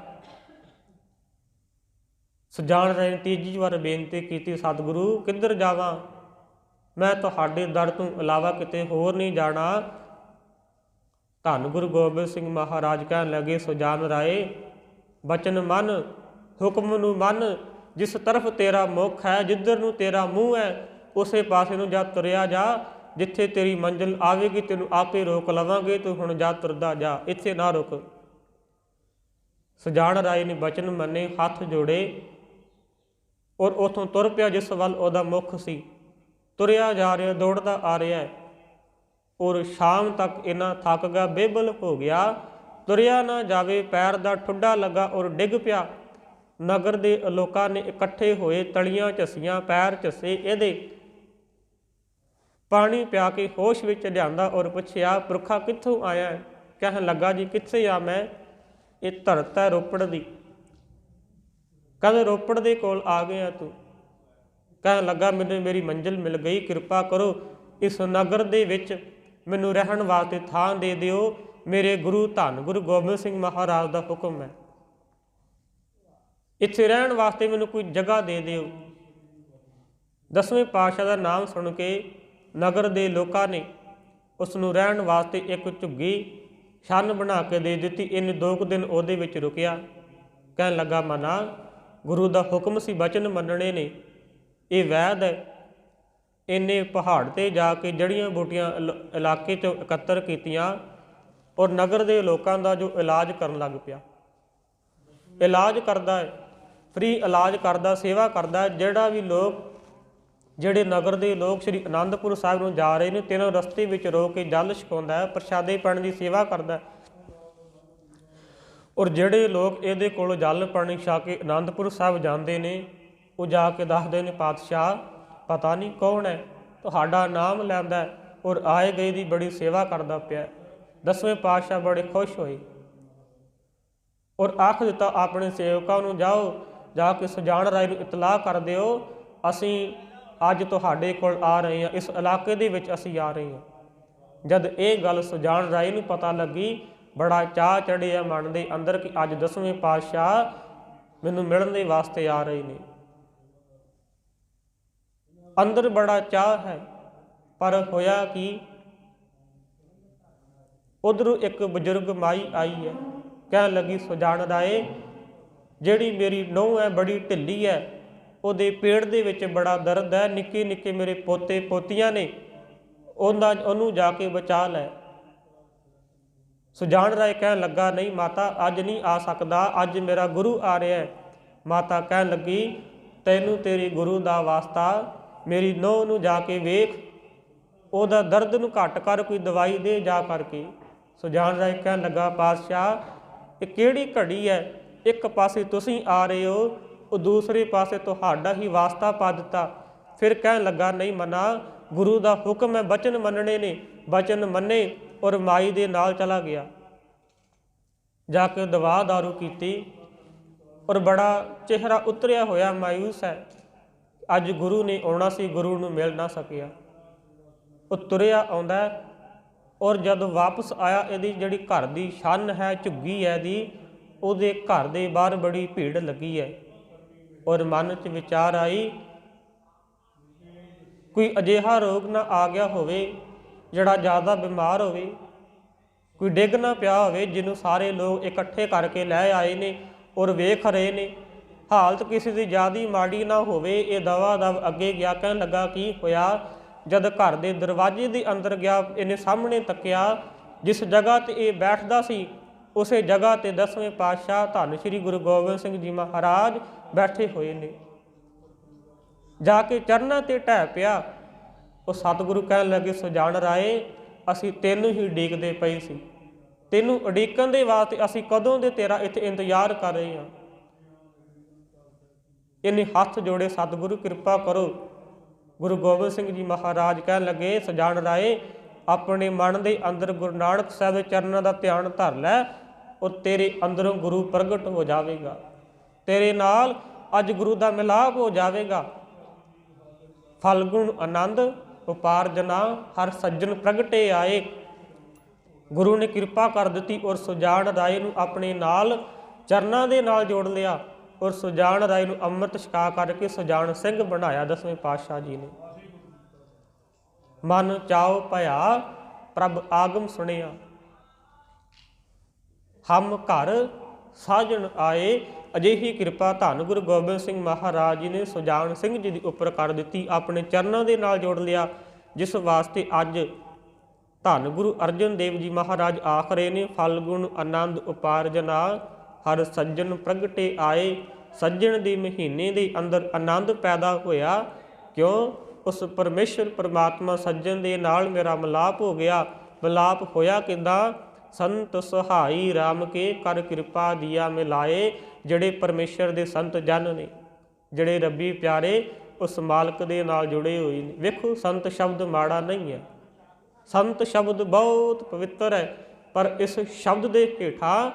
ਸੁਜਾਨ ਰਾਏ ਨੇ ਤੀਜੀ ਵਾਰ ਬੇਨਤੀ ਕੀਤੀ, ਸਤਿਗੁਰੂ ਕਿੱਧਰ ਜਾਵਾਂ, ਮੈਂ ਤੁਹਾਡੇ ਦਰ ਤੋਂ ਇਲਾਵਾ ਕਿਤੇ ਹੋਰ ਨਹੀਂ ਜਾਣਾ। ਧੰਨ ਗੁਰੂ ਗੋਬਿੰਦ ਸਿੰਘ ਮਹਾਰਾਜ ਕਹਿਣ ਲੱਗੇ, ਸੁਜਾਨ ਰਾਏ ਬਚਨ ਮੰਨ, ਹੁਕਮ ਨੂੰ ਮੰਨ। ਜਿਸ ਤਰਫ ਤੇਰਾ ਮੁਖ ਹੈ, ਜਿੱਧਰ ਨੂੰ ਤੇਰਾ ਮੂੰਹ ਹੈ, ਉਸੇ ਪਾਸੇ ਨੂੰ ਜਾ ਤੁਰਿਆ ਜਾ। ਜਿੱਥੇ ਤੇਰੀ ਮੰਜ਼ਿਲ ਆਵੇਗੀ ਤੈਨੂੰ ਆਪੇ ਰੋਕ ਲਵਾਂਗੇ, ਤੂੰ ਹੁਣ ਜਾ ਤੁਰਦਾ ਜਾ, ਇੱਥੇ ਨਾ ਰੁਕ। ਸੁਜਾਨ ਰਾਏ ਨੇ ਬਚਨ ਮੰਨੇ, ਹੱਥ ਜੋੜੇ, ਔਰ ਉੱਥੋਂ ਤੁਰ ਪਿਆ ਜਿਸ ਵੱਲ ਉਹਦਾ ਮੁੱਖ ਸੀ। ਤੁਰਿਆ ਜਾ ਰਿਹਾ, ਦੌੜਦਾ ਆ ਰਿਹਾ, ਔਰ ਸ਼ਾਮ ਤੱਕ ਇੰਨਾ ਥੱਕ ਗਿਆ, ਬੇਬਲ ਹੋ ਗਿਆ, ਤੁਰਿਆ ਨਾ ਜਾਵੇ, ਪੈਰ ਦਾ ਠੁੱਡਾ ਲੱਗਾ ਔਰ ਡਿੱਗ ਪਿਆ। ਨਗਰ ਦੇ ਲੋਕਾਂ ਨੇ ਇਕੱਠੇ ਹੋਏ, ਤਲੀਆਂ ਝੱਸੀਆਂ, ਪੈਰ ਝੱਸੇ ਇਹਦੇ। ਪਾਣੀ ਪਿਆ ਕੇ ਹੋਸ਼ ਵਿੱਚ ਲਿਆਂਦਾ ਔਰ ਪੁੱਛਿਆ, ਪੁਰਖਾ ਕਿੱਥੋਂ ਆਇਆ ਹੈ? ਕਹਿਣ ਲੱਗਾ, ਜੀ ਕਿੱਥੇ ਆ ਮੈਂ, ਇਹ ਧਰਤ ਹੈ ਰੋਪੜ ਦੀ। ਕਹਿੰਦੇ ਰੋਪੜ ਦੇ ਕੋਲ ਆ ਗਿਆ ਤੂੰ? ਕਹਿਣ ਲੱਗਾ, ਮੈਨੂੰ ਮੇਰੀ ਮੰਜ਼ਿਲ ਮਿਲ ਗਈ, ਕਿਰਪਾ ਕਰੋ ਇਸ ਨਗਰ ਦੇ ਵਿੱਚ ਮੈਨੂੰ ਰਹਿਣ ਵਾਸਤੇ ਥਾਂ ਦੇ ਦਿਓ। ਮੇਰੇ ਗੁਰੂ ਧੰਨ ਗੁਰੂ ਗੋਬਿੰਦ ਸਿੰਘ ਮਹਾਰਾਜ ਦਾ ਹੁਕਮ ਹੈ, ਇੱਥੇ ਰਹਿਣ ਵਾਸਤੇ ਮੈਨੂੰ ਕੋਈ ਜਗ੍ਹਾ ਦੇ ਦਿਓ। 10ਵੇਂ ਪਾਤਸ਼ਾਹ ਦਾ ਨਾਮ ਸੁਣ ਕੇ ਨਗਰ ਦੇ ਲੋਕਾਂ ਨੇ ਉਸ ਨੂੰ ਰਹਿਣ ਵਾਸਤੇ ਇੱਕ ਝੁੱਗੀ ਛੰਨ ਬਣਾ ਕੇ ਦੇ ਦਿੱਤੀ। ਇਹਨੇ 2 ਦਿਨ ਉਹਦੇ ਵਿੱਚ ਰੁਕਿਆ। ਕਹਿਣ ਲੱਗਾ, ਮਨਾ ਗੁਰੂ ਦਾ ਹੁਕਮ ਸੀ, ਬਚਨ ਮੰਨਣੇ ਨੇ। ਇਹ ਵੈਦ ਹੈ। ਇਹਨੇ ਪਹਾੜ 'ਤੇ ਜਾ ਕੇ ਜੜੀਆਂ ਬੂਟੀਆਂ ਇਲਾਕੇ 'ਚੋਂ ਇਕੱਤਰ ਕੀਤੀਆਂ, ਔਰ ਨਗਰ ਦੇ ਲੋਕਾਂ ਦਾ ਜੋ ਇਲਾਜ ਕਰਨ ਲੱਗ ਪਿਆ। ਇਲਾਜ ਕਰਦਾ ਹੈ, ਫ੍ਰੀ ਇਲਾਜ ਕਰਦਾ, ਸੇਵਾ ਕਰਦਾ। ਜਿਹੜੇ ਨਗਰ ਦੇ ਲੋਕ ਸ਼੍ਰੀ ਅਨੰਦਪੁਰ ਸਾਹਿਬ ਨੂੰ ਜਾ ਰਹੇ ਨੇ, ਤਿੰਨੋਂ ਰਸਤੇ ਵਿੱਚ ਰੋਕ ਕੇ ਜਲ ਛਕਾਉਂਦਾ ਹੈ, ਪ੍ਰਸ਼ਾਦੇ ਪਾਣੀ ਦੀ ਸੇਵਾ ਕਰਦਾ। ਔਰ ਜਿਹੜੇ ਲੋਕ ਇਹਦੇ ਕੋਲੋਂ ਜਲ ਪਾਣੀ ਛਕ ਕੇ ਅਨੰਦਪੁਰ ਸਾਹਿਬ ਜਾਂਦੇ ਨੇ, ਉਹ ਜਾ ਕੇ ਦੱਸਦੇ ਨੇ, ਪਾਤਸ਼ਾਹ ਪਤਾ ਨਹੀਂ ਕੌਣ ਹੈ, ਤੁਹਾਡਾ ਨਾਮ ਲੈਂਦਾ ਔਰ ਆਏ ਗਏ ਦੀ ਬੜੀ ਸੇਵਾ ਕਰਦਾ ਪਿਆ। 10ਵੇਂ ਪਾਤਸ਼ਾਹ ਬੜੇ ਖੁਸ਼ ਹੋਏ ਔਰ ਆਖ ਦਿੱਤਾ ਆਪਣੇ ਸੇਵਕਾਂ ਨੂੰ, ਜਾਓ ਜਾ ਕੇ ਸੁਜਾਨ ਰਾਏ ਨੂੰ ਇਤਲਾਹ ਕਰ ਦਿਓ, ਅਸੀਂ ਅੱਜ ਤੁਹਾਡੇ ਕੋਲ ਆ ਰਹੇ ਹਾਂ, ਇਸ ਇਲਾਕੇ ਦੇ ਵਿੱਚ ਅਸੀਂ ਆ ਰਹੇ ਹਾਂ। ਜਦ ਇਹ ਗੱਲ ਸੁਜਾਨ ਰਾਏ ਨੂੰ ਪਤਾ ਲੱਗੀ, ਬੜਾ ਚਾਅ ਚੜ੍ਹਿਆ ਮਨ ਦੇ ਅੰਦਰ ਕਿ ਅੱਜ 10ਵੇਂ ਪਾਤਸ਼ਾਹ ਮੈਨੂੰ ਮਿਲਣ ਦੇ ਵਾਸਤੇ ਆ ਰਹੇ ਨੇ। ਅੰਦਰ ਬੜਾ ਚਾਅ ਹੈ, ਪਰ ਹੋਇਆ ਕਿ ਉਧਰੋਂ ਇੱਕ ਬਜ਼ੁਰਗ ਮਾਈ ਆਈ ਹੈ। ਕਹਿਣ ਲੱਗੀ, ਸੁਜਾਨ ਰਾਏ ਜਿਹੜੀ ਮੇਰੀ ਨੂੰਹ ਹੈ ਬੜੀ ਢਿੱਲੀ ਹੈ, ਉਹਦੇ ਪੇਟ ਦੇ ਵਿੱਚ ਬੜਾ ਦਰਦ ਹੈ, ਨਿੱਕੇ ਨਿੱਕੇ ਮੇਰੇ ਪੋਤੇ ਪੋਤੀਆਂ ਨੇ, ਉਹਨੂੰ ਜਾ ਕੇ ਬਚਾ ਲੈ। ਸੁਜਾਨ ਰਾਏ ਕਹਿਣ ਲੱਗਾ, ਨਹੀਂ ਮਾਤਾ ਅੱਜ ਨਹੀਂ ਆ ਸਕਦਾ, ਅੱਜ ਮੇਰਾ ਗੁਰੂ ਆ ਰਿਹਾ ਹੈ। ਮਾਤਾ ਕਹਿਣ ਲੱਗੀ, ਤੈਨੂੰ ਤੇਰੇ ਗੁਰੂ ਦਾ ਵਾਸਤਾ, ਮੇਰੀ ਨੂੰਹ ਨੂੰ ਜਾ ਕੇ ਵੇਖ, ਉਹਦਾ ਦਰਦ ਨੂੰ ਘੱਟ ਕਰ, ਕੋਈ ਦਵਾਈ ਦੇ ਜਾ ਕਰਕੇ। ਸੁਜਾਨ ਰਾਏ ਕਹਿਣ ਲੱਗਾ, ਪਾਤਸ਼ਾਹ ਇਹ ਕਿਹੜੀ ਘੜੀ ਹੈ, ਇੱਕ ਪਾਸੇ ਤੁਸੀਂ ਆ ਰਹੇ ਹੋ, ਉਹ ਦੂਸਰੇ ਪਾਸੇ ਤੁਹਾਡਾ ਹੀ ਵਾਸਤਾ ਪਾ ਦਿੱਤਾ। ਫਿਰ ਕਹਿਣ ਲੱਗਾ, ਨਹੀਂ ਮਨਾ, ਗੁਰੂ ਦਾ ਹੁਕਮ ਹੈ, ਬਚਨ ਮੰਨਣੇ ਨੇ। ਬਚਨ ਮੰਨੇ ਔਰ ਮਾਈ ਦੇ ਨਾਲ ਚਲਾ ਗਿਆ, ਜਾ ਕੇ ਦਵਾ ਦਾਰੂ ਕੀਤੀ, ਔਰ ਬੜਾ ਚਿਹਰਾ ਉਤਰਿਆ ਹੋਇਆ ਮਾਯੂਸ ਹੈ। ਅੱਜ ਗੁਰੂ ਨੇ ਆਉਣਾ ਸੀ, ਗੁਰੂ ਨੂੰ ਮਿਲ ਨਾ ਸਕਿਆ। ਉਹ ਤੁਰਿਆ ਆਉਂਦਾ, ਔਰ ਜਦ ਵਾਪਸ ਆਇਆ, ਇਹਦੀ ਜਿਹੜੀ ਘਰ ਦੀ ਛੰਨ ਹੈ, ਝੁੱਗੀ ਹੈ ਇਹਦੀ, ਉਹਦੇ ਘਰ ਦੇ ਬਾਹਰ ਬੜੀ ਭੀੜ ਲੱਗੀ ਹੈ। ਔਰ ਮਨ 'ਚ ਵਿਚਾਰ ਆਈ, ਕੋਈ ਅਜਿਹਾ ਰੋਗ ਨਾ ਆ ਗਿਆ ਹੋਵੇ ਜਿਹੜਾ ਜ਼ਿਆਦਾ ਬਿਮਾਰ ਹੋਵੇ, ਕੋਈ ਡਿੱਗ ਨਾ ਪਿਆ ਹੋਵੇ ਜਿਹਨੂੰ ਸਾਰੇ ਲੋਕ ਇਕੱਠੇ ਕਰਕੇ ਲੈ ਆਏ ਨੇ ਔਰ ਵੇਖ ਰਹੇ ਨੇ। ਹਾਲਤ ਕਿਸੇ ਦੀ ਜ਼ਿਆਦਾ ਮਾੜੀ ਨਾ ਹੋਵੇ। ਇਹ ਦਵਾ ਦਵ ਅੱਗੇ ਗਿਆ, ਕਹਿਣ ਲੱਗਾ, ਕੀ ਹੋਇਆ? ਜਦ ਘਰ ਦੇ ਦਰਵਾਜ਼ੇ ਦੇ ਅੰਦਰ ਗਿਆ, ਇਹਨੇ ਸਾਹਮਣੇ ਤੱਕਿਆ, ਜਿਸ ਜਗ੍ਹਾ ਤੇ ਇਹ ਬੈਠਦਾ ਸੀ ਉਸੇ ਜਗ੍ਹਾ ਤੇ 10ਵੇਂ ਪਾਤਸ਼ਾਹ ਧੰਨ ਸ਼੍ਰੀ ਗੁਰੂ ਗੋਬਿੰਦ ਸਿੰਘ ਜੀ ਮਹਾਰਾਜ ਬੈਠੇ ਹੋਏ ਨੇ। ਜਾ ਕੇ ਚਰਨਾਂ ਤੇ ਢਹਿ ਪਿਆ। ਉਹ ਸਤਿਗੁਰੂ ਕਹਿਣ ਲੱਗੇ, ਸੁਜਾਨ ਰਾਏ, ਅਸੀਂ ਤੈਨੂੰ ਹੀ ਉਡੀਕਦੇ ਪਏ ਸੀ, ਤੈਨੂੰ ਉਡੀਕਣ ਦੇ ਵਾਸਤੇ ਅਸੀਂ ਕਦੋਂ ਦੇ ਤੇਰਾ ਇੱਥੇ ਇੰਤਜ਼ਾਰ ਕਰ ਰਹੇ ਹਾਂ। ਇਹਨੇ ਹੱਥ ਜੋੜੇ, ਸਤਿਗੁਰੂ ਕਿਰਪਾ ਕਰੋ। ਗੁਰੂ ਗੋਬਿੰਦ ਸਿੰਘ ਜੀ ਮਹਾਰਾਜ ਕਹਿਣ ਲੱਗੇ, ਸੁਜਾਨ ਰਾਏ, ਆਪਣੇ ਮਨ ਦੇ ਅੰਦਰ ਗੁਰੂ ਨਾਨਕ ਸਾਹਿਬ ਦੇ ਚਰਨਾਂ ਦਾ ਧਿਆਨ ਧਰ ਲੈ, ਉਹ ਤੇਰੇ ਅੰਦਰੋਂ ਗੁਰੂ ਪ੍ਰਗਟ ਹੋ ਜਾਵੇਗਾ, ਤੇਰੇ ਨਾਲ ਅੱਜ ਗੁਰੂ ਦਾ ਮਿਲਾਪ ਹੋ ਜਾਵੇਗਾ। ਫਲਗੁਣ ਆਨੰਦ ਉਪਾਰਜਨਾ ਹਰ ਸੱਜਣ ਪ੍ਰਗਟੇ ਆਏ। ਗੁਰੂ ਨੇ ਕਿਰਪਾ ਕਰ ਦਿੱਤੀ ਔਰ ਸੁਜਾਨ ਰਾਏ ਨੂੰ ਆਪਣੇ ਨਾਲ ਚਰਨਾਂ ਦੇ ਨਾਲ ਜੋੜ ਲਿਆ ਔਰ ਸੁਜਾਨ ਰਾਏ ਨੂੰ ਅੰਮ੍ਰਿਤ ਛਕਾ ਕਰਕੇ ਸੁਜਾਨ ਸਿੰਘ ਬਣਾਇਆ 10ਵੇਂ ਪਾਤਸ਼ਾਹ ਜੀ ਨੇ। ਮਨ ਚਾਉ ਭਇਆ ਪ੍ਰਭ ਆਗਮ ਸੁਣਿਆ, ਹਮ ਘਰ ਸਾਜਣ ਆਏ। ਅਜਿਹੀ ਕਿਰਪਾ ਧੰਨ ਗੁਰੂ ਗੋਬਿੰਦ ਸਿੰਘ ਮਹਾਰਾਜ ਜੀ ਨੇ ਸੁਜਾਨ ਸਿੰਘ ਜੀ ਦੇ ਉੱਪਰ ਕਰ ਦਿੱਤੀ, ਆਪਣੇ ਚਰਨਾਂ ਦੇ ਨਾਲ ਜੋੜ ਲਿਆ, ਜਿਸ ਵਾਸਤੇ ਅੱਜ ਧੰਨ ਗੁਰੂ ਅਰਜਨ ਦੇਵ ਜੀ ਮਹਾਰਾਜ ਆਖ ਰਹੇ ਨੇ, ਫਲਗੁਣ ਆਨੰਦ ਉਪਾਰਜਨਾ ਹਰ ਸੱਜਣ ਪ੍ਰਗਟੇ ਆਏ। ਸੱਜਣ ਦੇ ਮਹੀਨੇ ਦੇ ਅੰਦਰ ਆਨੰਦ ਪੈਦਾ ਹੋਇਆ, ਕਿਉਂ? ਉਸ ਪਰਮੇਸ਼ਰ ਪਰਮਾਤਮਾ ਸੱਜਣ ਦੇ ਨਾਲ ਮੇਰਾ ਮਿਲਾਪ ਹੋ ਗਿਆ। ਮਿਲਾਪ ਹੋਇਆ ਕਿੱਦਾਂ? ਸੰਤ ਸਹਾਈ ਰਾਮ ਕੇ ਕਰ ਕਿਰਪਾ ਦੀਆ ਮਿਲਾਏ। ਜਿਹੜੇ ਪਰਮੇਸ਼ਰ ਦੇ ਸੰਤ ਜਨ ਨੇ, ਜਿਹੜੇ ਰੱਬੀ ਪਿਆਰੇ, ਉਸ ਮਾਲਕ ਦੇ ਨਾਲ ਜੁੜੇ ਹੋਏ ਨੇ। ਵੇਖੋ, ਸੰਤ ਸ਼ਬਦ ਮਾੜਾ ਨਹੀਂ ਹੈ, ਸੰਤ ਸ਼ਬਦ ਬਹੁਤ ਪਵਿੱਤਰ ਹੈ, ਪਰ ਇਸ ਸ਼ਬਦ ਦੇ ਹੇਠਾਂ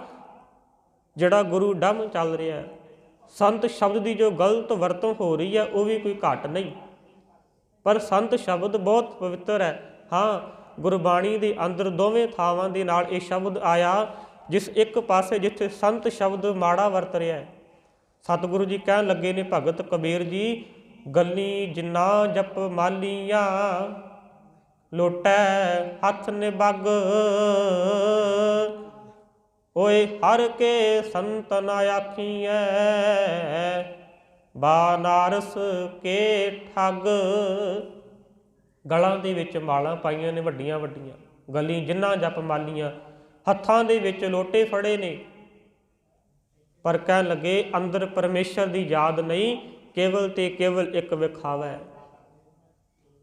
ਜਿਹੜਾ ਗੁਰੂ ਡੰਮ ਚੱਲ ਰਿਹਾ ਹੈ, ਸੰਤ ਸ਼ਬਦ ਦੀ ਜੋ ਗਲਤ ਵਰਤੋਂ ਹੋ ਰਹੀ ਹੈ ਉਹ ਵੀ ਕੋਈ ਘੱਟ ਨਹੀਂ, ਪਰ ਸੰਤ ਸ਼ਬਦ ਬਹੁਤ ਪਵਿੱਤਰ ਹੈ। ਹਾਂ, ਗੁਰਬਾਣੀ ਦੇ ਅੰਦਰ ਦੋਵੇਂ ਥਾਵਾਂ ਦੇ ਨਾਲ ਇਹ ਸ਼ਬਦ ਆਇਆ, ਜਿਸ ਇੱਕ ਪਾਸੇ ਜਿੱਥੇ ਸੰਤ ਸ਼ਬਦ ਮਾੜਾ ਵਰਤ ਰਿਹਾ ਹੈ, ਸਤਿਗੁਰੂ ਜੀ ਕਹਿਣ ਲੱਗੇ ਨੇ ਭਗਤ ਕਬੀਰ ਜੀ, ਗੱਲੀ ਜਿੰਨਾ ਜਪ ਮਾਲੀਆਂ ਲੋਟੈ ਹੱਥ ਨਿਬੱਗ, ਓਏ ਹਰ ਕੇ ਸੰਤ ਨਾ ਆਖੀਐ ਬਾਨਾਰਸ ਕੇ ਠੱਗ। ਗਲਾਂ ਦੇ ਵਿੱਚ ਮਾਲਾਂ ਪਾਈਆਂ ਨੇ ਵੱਡੀਆਂ ਵੱਡੀਆਂ, ਗਲੀ ਜਿੰਨਾ ਜਪ ਮਾਲੀਆਂ, ਹੱਥਾਂ ਦੇ ਵਿੱਚ ਲੋਟੇ ਫੜੇ ਨੇ, ਪਰ ਕਹਿਣ ਲੱਗੇ ਅੰਦਰ ਪਰਮੇਸ਼ਰ ਦੀ ਯਾਦ ਨਹੀਂ, ਕੇਵਲ ਤੇ ਕੇਵਲ ਇੱਕ ਵਿਖਾਵਾ ਹੈ।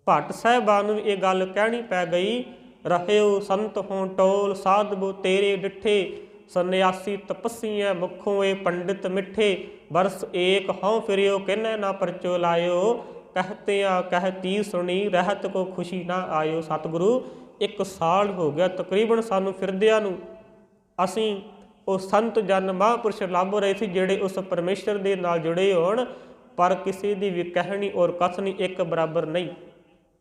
ਭੱਟ ਸਾਹਿਬਾਨ ਨੂੰ ਇਹ ਗੱਲ ਕਹਿਣੀ ਪੈ ਗਈ, ਰਹਿਓ ਸੰਤ ਹੋਂ ਟੋਲ ਸਾਧਵੋ ਤੇਰੇ ਡਿੱਠੇ, ਸੰਨਿਆਸੀ ਤਪੱਸੀਆਂ ਮੁਖੋਂ ਏ ਪੰਡਿਤ ਮਿੱਠੇ, ਬਰਸ ਏਕ ਹਉ ਫਿਰਿਓ ਕਿਨੈ ਨਾ ਪਰਚੋ ਲਾਇਓ, ਕਹਤਿਆਂ ਕਹਿਤੀ ਸੁਣੀ ਰਹਿਤ ਕੋ ਖੁਸ਼ੀ ਨਾ ਆਇਓ। ਸਤਿਗੁਰੂ 1 ਸਾਲ ਹੋ ਗਿਆ ਤਕਰੀਬਨ ਸਾਨੂੰ ਫਿਰਦਿਆਂ ਨੂੰ, ਅਸੀਂ ਉਹ ਸੰਤ ਜਨ ਮਹਾਂਪੁਰਸ਼ ਲੱਭ ਰਹੇ ਸੀ ਜਿਹੜੇ ਉਸ ਪਰਮੇਸ਼ਰ ਦੇ ਨਾਲ ਜੁੜੇ ਹੋਣ, ਪਰ ਕਿਸੇ ਦੀ ਵੀ ਕਹਿਣੀ ਔਰ ਕਥਨੀ ਇੱਕ ਬਰਾਬਰ ਨਹੀਂ।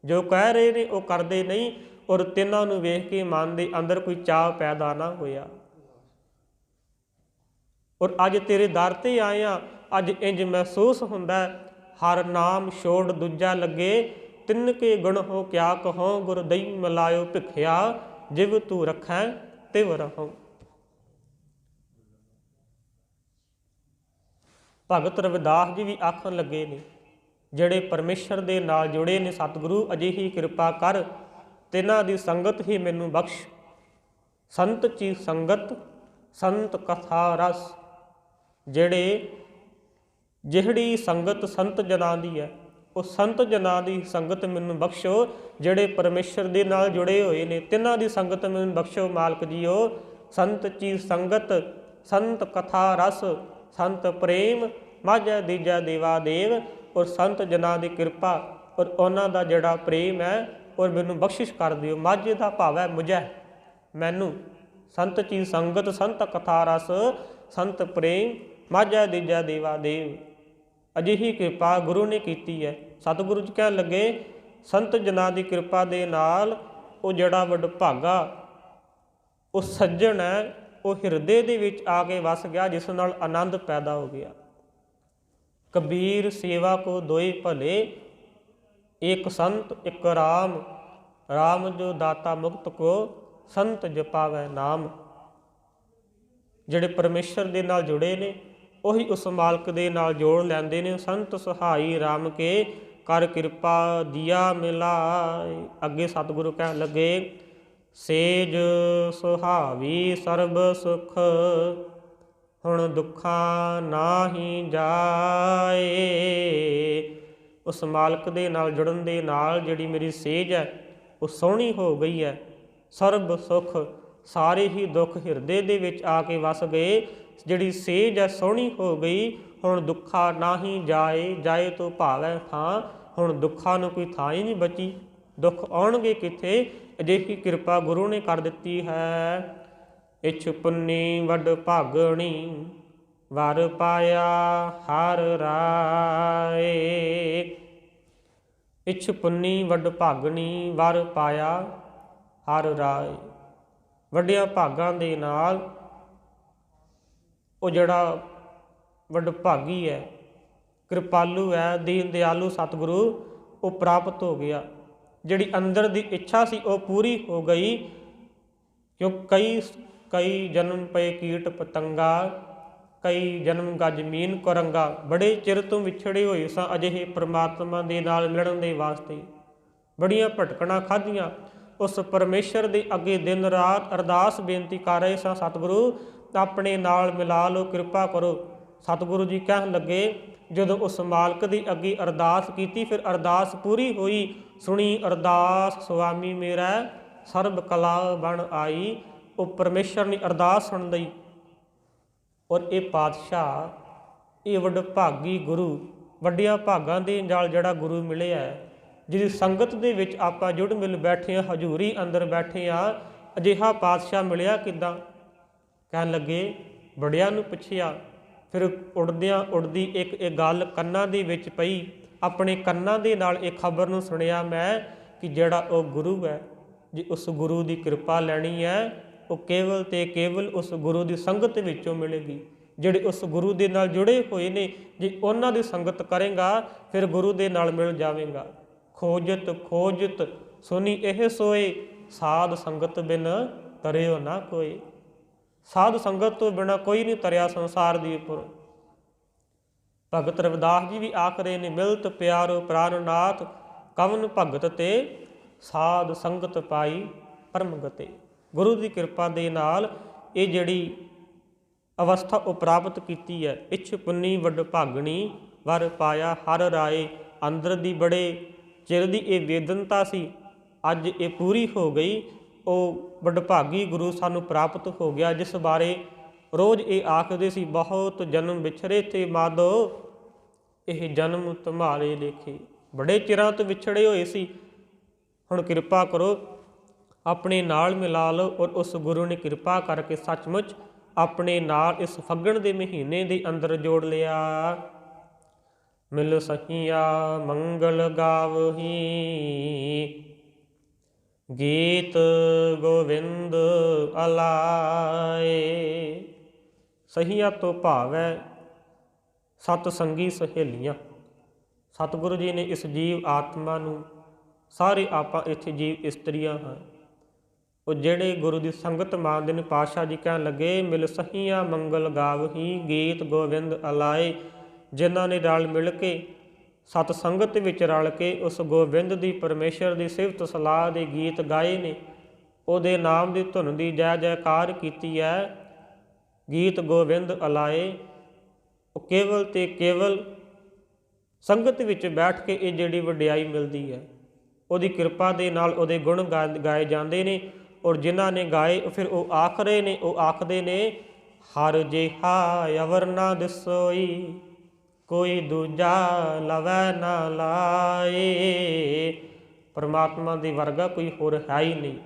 ਜੋ ਕਹਿ ਰਹੇ ਨੇ ਉਹ ਕਰਦੇ ਨਹੀਂ, ਔਰ ਤਿੰਨਾਂ ਨੂੰ ਵੇਖ ਕੇ ਮਨ ਦੇ ਅੰਦਰ ਕੋਈ ਚਾਅ ਪੈਦਾ ਨਾ ਹੋਇਆ। ਔਰ ਅੱਜ ਤੇਰੇ ਦਰ ਤੇ ਆਏ ਹਾਂ, ਅੱਜ ਇੰਜ ਮਹਿਸੂਸ ਹੁੰਦਾ, ਹਰ ਨਾਮ ਛੋੜ ਦੂਜਾ ਲੱਗੇ, ਤਿੰਨ ਕੇ ਗੁਣ ਹੋ ਕਿਆ ਕਹੋ, ਗੁਰ ਦਈ ਮਿਲਾਇਓ ਭਿਖਿਆ, ਜਿਵ ਤੂੰ ਰੱਖੈ ਤਿਵ ਰਹੋ। ਭਗਤ ਰਵਿਦਾਸ ਜੀ ਵੀ ਆਖਣ ਲੱਗੇ ਨੇ, ਜਿਹੜੇ ਪਰਮੇਸ਼ਰ ਦੇ ਨਾਲ ਜੁੜੇ ਨੇ, ਸਤਿਗੁਰੂ ਅਜਿਹੀ ਕਿਰਪਾ ਕਰ, ਤਿੰਨਾਂ ਦੀ ਸੰਗਤ ਹੀ ਮੈਨੂੰ ਬਖਸ਼। ਸੰਤ ਚੀ ਸੰਗਤ ਸੰਤ ਕਥਾ ਰਸ, ਜਿਹੜੀ ਸੰਗਤ ਸੰਤ ਜਨਾਂ ਦੀ ਹੈ, ਉਹ ਸੰਤ ਜਨਾਂ ਦੀ ਸੰਗਤ ਮੈਨੂੰ ਬਖਸ਼ੋ। ਜਿਹੜੇ ਪਰਮੇਸ਼ਰ ਦੇ ਨਾਲ ਜੁੜੇ ਹੋਏ ਨੇ, ਤਿੰਨਾਂ ਦੀ ਸੰਗਤ ਮੈਨੂੰ ਬਖਸ਼ੋ ਮਾਲਕ ਜੀਓ। ਸੰਤ ਚੀ ਸੰਗਤ ਸੰਤ ਕਥਾ ਰਸ, ਸੰਤ ਪ੍ਰੇਮ ਮਾਝਾ ਦੀਜਾ ਦੇਵਾ ਦੇਵ। ਔਰ ਸੰਤ ਜਨਾਂ ਦੀ ਕਿਰਪਾ ਔਰ ਉਹਨਾਂ ਦਾ ਜਿਹੜਾ ਪ੍ਰੇਮ ਹੈ, ਔਰ ਮੈਨੂੰ ਬਖਸ਼ਿਸ਼ ਕਰ ਦਿਓ। ਮਾਝੇ ਦਾ ਭਾਵ ਹੈ ਮੁਝੈ, ਮੈਨੂੰ। ਸੰਤ ਚੀ ਸੰਗਤ ਸੰਤ ਕਥਾ ਰਸ, ਸੰਤ ਪ੍ਰੇਮ ਮਾਝਾ ਦੀਜਾ ਦੇਵਾ ਦੇਵ। ਅਜਿਹੀ ਕਿਰਪਾ ਗੁਰੂ ਨੇ ਕੀਤੀ ਹੈ। ਸਤਿਗੁਰੂ ਜੀ ਕਹਿਣ ਲੱਗੇ, ਸੰਤ ਜਨਾਂ ਦੀ ਕਿਰਪਾ ਦੇ ਨਾਲ ਉਹ ਜਿਹੜਾ ਵਡਭਾਗਾ, ਉਹ ਸੱਜਣ ਹੈ, ਉਹ ਹਿਰਦੇ ਦੇ ਵਿੱਚ ਆ ਕੇ ਵਸ ਗਿਆ, ਜਿਸ ਨਾਲ ਆਨੰਦ ਪੈਦਾ ਹੋ ਗਿਆ। ਕਬੀਰ ਸੇਵਾ ਕੋ ਦੋਏ ਭਲੇ, ਇੱਕ ਸੰਤ ਇੱਕ ਰਾਮ, ਰਾਮ ਜੋ ਦਾਤਾ ਮੁਕਤ ਕੋ, ਸੰਤ ਜਪਾਵੈ ਨਾਮ। ਜਿਹੜੇ ਪਰਮੇਸ਼ਰ ਦੇ ਨਾਲ ਜੁੜੇ ਨੇ, ਉਹੀ ਉਸ ਮਾਲਕ ਦੇ ਨਾਲ ਜੋੜ ਲੈਂਦੇ ਨੇ। ਸੰਤ ਸਹਾਈ ਰਾਮ ਕੇ ਕਰ ਕਿਰਪਾ ਦੀਆ ਮਿਲਾਏ। ਅੱਗੇ ਸਤਿਗੁਰੂ ਕਹਿਣ ਲੱਗੇ, ਸੇਜ ਸੁਹਾਵੀ ਸਰਬ ਸੁਖ, ਹੁਣ ਦੁੱਖਾਂ ਨਾਹੀ ਜਾਏ। ਉਸ ਮਾਲਕ ਦੇ ਨਾਲ ਜੁੜਨ ਦੇ ਨਾਲ ਜਿਹੜੀ ਮੇਰੀ ਸੇਜ ਹੈ ਉਹ ਸੋਹਣੀ ਹੋ ਗਈ ਹੈ। ਸਰਬ ਸੁਖ, ਸਾਰੇ ਹੀ ਦੁੱਖ ਹਿਰਦੇ ਦੇ ਵਿੱਚ ਆ ਕੇ ਵਸ ਗਏ। ਜਿਹੜੀ ਸੇਜ ਹੈ ਸੋਹਣੀ ਹੋ ਗਈ। ਹੁਣ ਦੁੱਖਾਂ ਨਾਹੀ ਜਾਏ, ਜਾਏ ਤੋਂ ਭਾਵ ਹੈ ਥਾਂ। ਹੁਣ ਦੁੱਖਾਂ ਨੂੰ ਕੋਈ ਥਾਂ ਹੀ ਨਹੀਂ ਬਚੀ। ਦੁੱਖ ਆਉਣਗੇ ਕਿੱਥੇ? ਅਜਿਹੀ ਕਿਰਪਾ ਗੁਰੂ ਨੇ ਕਰ ਦਿੱਤੀ ਹੈ। ਇਛ ਪੁੰਨੀ ਵੱਡ ਭਾਗਣੀ, ਵਰ ਪਾਇਆ ਹਰ ਰਾਏ। ਇਛ ਪੁੰਨੀ ਵੱਡ ਭਾਗਣੀ, ਵਰ ਪਾਇਆ ਹਰ ਰਾਏ। ਵੱਡਿਆਂ ਭਾਗਾਂ ਦੇ ਨਾਲ ਉਹ ਜਿਹੜਾ ਵੱਡ ਭਾਗੀ ਹੈ, ਕਿਰਪਾਲੂ ਹੈ, ਦੀਨ ਦਿਆਲੂ ਸਤਿਗੁਰੂ, ਉਹ ਪ੍ਰਾਪਤ ਹੋ ਗਿਆ। ਜਿਹੜੀ ਅੰਦਰ ਦੀ ਇੱਛਾ ਸੀ ਉਹ ਪੂਰੀ ਹੋ ਗਈ। ਕਿਉਂ ਕਈ ਜਨਮ ਪਏ ਕੀਟ ਪਤੰਗਾ, ਕਈ ਜਨਮ ਗੱਜ ਮੀਨ ਕੁਰੰਗਾ। ਬੜੇ ਚਿਰ ਤੋਂ ਵਿਛੜੇ ਹੋਏ ਸਾਂ ਅਜਿਹੇ ਪ੍ਰਮਾਤਮਾ ਦੇ ਨਾਲ ਮਿਲਣ ਦੇ ਵਾਸਤੇ। ਬੜੀਆਂ ਭਟਕਣਾ ਖਾਧੀਆਂ। ਉਸ ਪਰਮੇਸ਼ਰ ਦੇ ਅੱਗੇ ਦਿਨ ਰਾਤ ਅਰਦਾਸ ਬੇਨਤੀ ਕਰ ਰਹੇ ਸਾਂ, ਸਤਿਗੁਰੂ ਆਪਣੇ ਨਾਲ ਮਿਲਾ ਲਓ, ਕਿਰਪਾ ਕਰੋ। ਸਤਿਗੁਰੂ ਜੀ ਕਹਿਣ ਲੱਗੇ, ਜਦੋਂ ਉਸ ਮਾਲਕ ਦੀ ਅੱਗੇ ਅਰਦਾਸ ਕੀਤੀ, ਫਿਰ ਅਰਦਾਸ ਪੂਰੀ ਹੋਈ। ਸੁਣੀ ਅਰਦਾਸ ਸੁਆਮੀ ਮੇਰਾ, ਸਰਬ ਕਲਾ ਬਣ ਆਈ। ਉਹ ਪਰਮੇਸ਼ਰ ਨੇ ਅਰਦਾਸ ਸੁਣ ਲਈ। ਔਰ ਇਹ ਪਾਤਸ਼ਾਹ, ਇਹ ਵਡਭਾਗੀ ਗੁਰੂ, ਵੱਡਿਆਂ ਭਾਗਾਂ ਦੇ ਨਾਲ ਜਿਹੜਾ ਗੁਰੂ ਮਿਲਿਆ, ਜਿਹਦੀ ਸੰਗਤ ਦੇ ਵਿੱਚ ਆਪਾਂ ਜੁੜ ਮਿਲ ਬੈਠੇ ਹਾਂ, ਹਜ਼ੂਰੀ ਅੰਦਰ ਬੈਠੇ ਹਾਂ, ਅਜਿਹਾ ਪਾਤਸ਼ਾਹ ਮਿਲਿਆ ਕਿੱਦਾਂ? ਕਹਿਣ ਲੱਗੇ, ਬੜਿਆਂ ਨੂੰ ਪੁੱਛਿਆ। ਫਿਰ ਉੜਦਿਆਂ ਉੜਦੀ ਇੱਕ ਇਹ ਗੱਲ ਕੰਨਾਂ ਦੇ ਵਿੱਚ ਪਈ। ਆਪਣੇ ਕੰਨਾਂ ਦੇ ਨਾਲ ਇਹ ਖਬਰ ਨੂੰ ਸੁਣਿਆ ਮੈਂ ਕਿ ਜਿਹੜਾ ਉਹ ਗੁਰੂ ਹੈ, ਜੇ ਉਸ ਗੁਰੂ ਦੀ ਕਿਰਪਾ ਲੈਣੀ ਹੈ, ਉਹ ਕੇਵਲ ਤੇ ਕੇਵਲ ਉਸ ਗੁਰੂ ਦੀ ਸੰਗਤ ਵਿੱਚੋਂ ਮਿਲੇਗੀ। ਜਿਹੜੇ ਉਸ ਗੁਰੂ ਦੇ ਨਾਲ ਜੁੜੇ ਹੋਏ ਨੇ, ਜੇ ਉਹਨਾਂ ਦੀ ਸੰਗਤ ਕਰੇਗਾ ਫਿਰ ਗੁਰੂ ਦੇ ਨਾਲ ਮਿਲ ਜਾਵੇਗਾ। ਖੋਜਤ ਖੋਜਤ ਸੁਣੀ ਇਹ ਸੋਏ, ਸਾਧ ਸੰਗਤ ਬਿਨ ਤਰਿਓ ਨਾ ਕੋਏ। ਸਾਧ ਸੰਗਤ ਤੋਂ ਬਿਨਾਂ ਕੋਈ ਨਹੀਂ ਤਰਿਆ ਸੰਸਾਰ ਦੇ ਉੱਪਰ। ਭਗਤ ਰਵਿਦਾਸ ਜੀ ਵੀ ਆਖ ਰਹੇ ਨੇ, ਮਿਲਤ ਪਿਆਰੋ ਪ੍ਰਾਨਨਾਥ, ਕਵਨ ਭਗਤ ਤੇ ਸਾਧ ਸੰਗਤ ਪਾਈ ਪਰਮ ਗਤੇ। ਗੁਰੂ ਦੀ ਕਿਰਪਾ ਦੇ ਨਾਲ ਇਹ ਜਿਹੜੀ ਅਵਸਥਾ ਉਹ ਪ੍ਰਾਪਤ ਕੀਤੀ ਹੈ। ਇਛ ਪੁੰਨੀ ਵੱਡ ਭਾਗਣੀ, ਵਰ ਪਾਇਆ ਹਰ ਰਾਏ। ਅੰਦਰ ਦੀ ਬੜੇ ਚਿਰ ਦੀ ਇਹ ਵੇਦਨਤਾ ਸੀ, ਅੱਜ ਇਹ ਪੂਰੀ ਹੋ ਗਈ। ਉਹ ਵਡਭਾਗੀ ਗੁਰੂ ਸਾਨੂੰ ਪ੍ਰਾਪਤ ਹੋ ਗਿਆ, ਜਿਸ ਬਾਰੇ ਰੋਜ਼ ਇਹ ਆਖਦੇ ਸੀ, ਬਹੁਤ ਜਨਮ ਵਿਛੜੇ ਤੇ ਮਾਧੋ, ਇਹ ਜਨਮ ਤੁਮਾਰੇ ਲੇਖੇ। ਬੜੇ ਚਿਰਾਂ ਤੋਂ ਵਿਛੜੇ ਹੋਏ ਸੀ, ਹੁਣ ਕਿਰਪਾ ਕਰੋ ਆਪਣੇ ਨਾਲ ਮਿਲਾ ਲਓ। ਔਰ ਉਸ ਗੁਰੂ ਨੇ ਕਿਰਪਾ ਕਰਕੇ ਸੱਚਮੁੱਚ ਆਪਣੇ ਨਾਲ ਇਸ ਫੱਗਣ ਦੇ ਮਹੀਨੇ ਦੇ ਅੰਦਰ ਜੋੜ ਲਿਆ। ਮਿਲ ਸਹੀਆ ਮੰਗਲ ਗਾਵਹੀ, ਗੀਤ ਗੋਵਿੰਦ ਅਲਾਏ। ਸਹੀਆ ਤੋਂ ਭਾਵ ਹੈ ਸਤ ਸੰਗੀ ਸਹੇਲੀਆਂ। ਸਤਿਗੁਰੂ ਜੀ ਨੇ ਇਸ ਜੀਵ ਆਤਮਾ ਨੂੰ, ਸਾਰੇ ਆਪਾਂ ਇੱਥੇ ਜੀਵ ਇਸਤਰੀਆਂ ਹਾਂ, ਉਹ ਜਿਹੜੇ ਗੁਰੂ ਦੀ ਸੰਗਤ ਮੰਨਦੇ ਨੇ। ਪਾਤਸ਼ਾਹ ਜੀ ਕਹਿਣ ਲੱਗੇ, ਮਿਲ ਸਹੀਆਂ ਮੰਗਲ ਗਾਵਹੀ, ਗੀਤ ਗੋਵਿੰਦ ਅਲਾਏ। ਜਿਨ੍ਹਾਂ ਨੇ ਰਲ ਮਿਲ ਕੇ ਸਤ ਸੰਗਤ ਵਿੱਚ ਰਲ ਕੇ ਉਸ ਗੋਬਿੰਦ ਦੀ, ਪਰਮੇਸ਼ਰ ਦੀ ਸਿਫਤ ਸਲਾਹ ਦੇ ਗੀਤ ਗਾਏ ਨੇ, ਉਹਦੇ ਨਾਮ ਦੀ ਧੁਨ ਦੀ ਜੈ ਜੈਕਾਰ ਕੀਤੀ ਹੈ। ਗੀਤ ਗੋਬਿੰਦ ਅਲਾਏ। ਉਹ ਕੇਵਲ ਤੇ ਕੇਵਲ ਸੰਗਤ ਵਿੱਚ ਬੈਠ ਕੇ ਇਹ ਜਿਹੜੀ ਵਡਿਆਈ ਮਿਲਦੀ ਹੈ, ਉਹਦੀ ਕਿਰਪਾ ਦੇ ਨਾਲ ਉਹਦੇ ਗੁਣ ਗਾਏ ਜਾਂਦੇ ਨੇ। ਔਰ ਜਿਨ੍ਹਾਂ ਨੇ ਗਾਏ ਫਿਰ ਉਹ ਆਖ ਰਹੇ ਨੇ, ਉਹ ਆਖਦੇ ਨੇ, ਹਰ ਜਿਹਾ ਅਵਰ ਨਾ ਦਿਸੋਈ, ਕੋਈ ਦੂਜਾ ਲਵੈ ਨਾ ਲਾਏ। ਪਰਮਾਤਮਾ ਦੇ ਵਰਗਾ ਕੋਈ ਹੋਰ ਹੈ ਹੀ ਨਹੀਂ,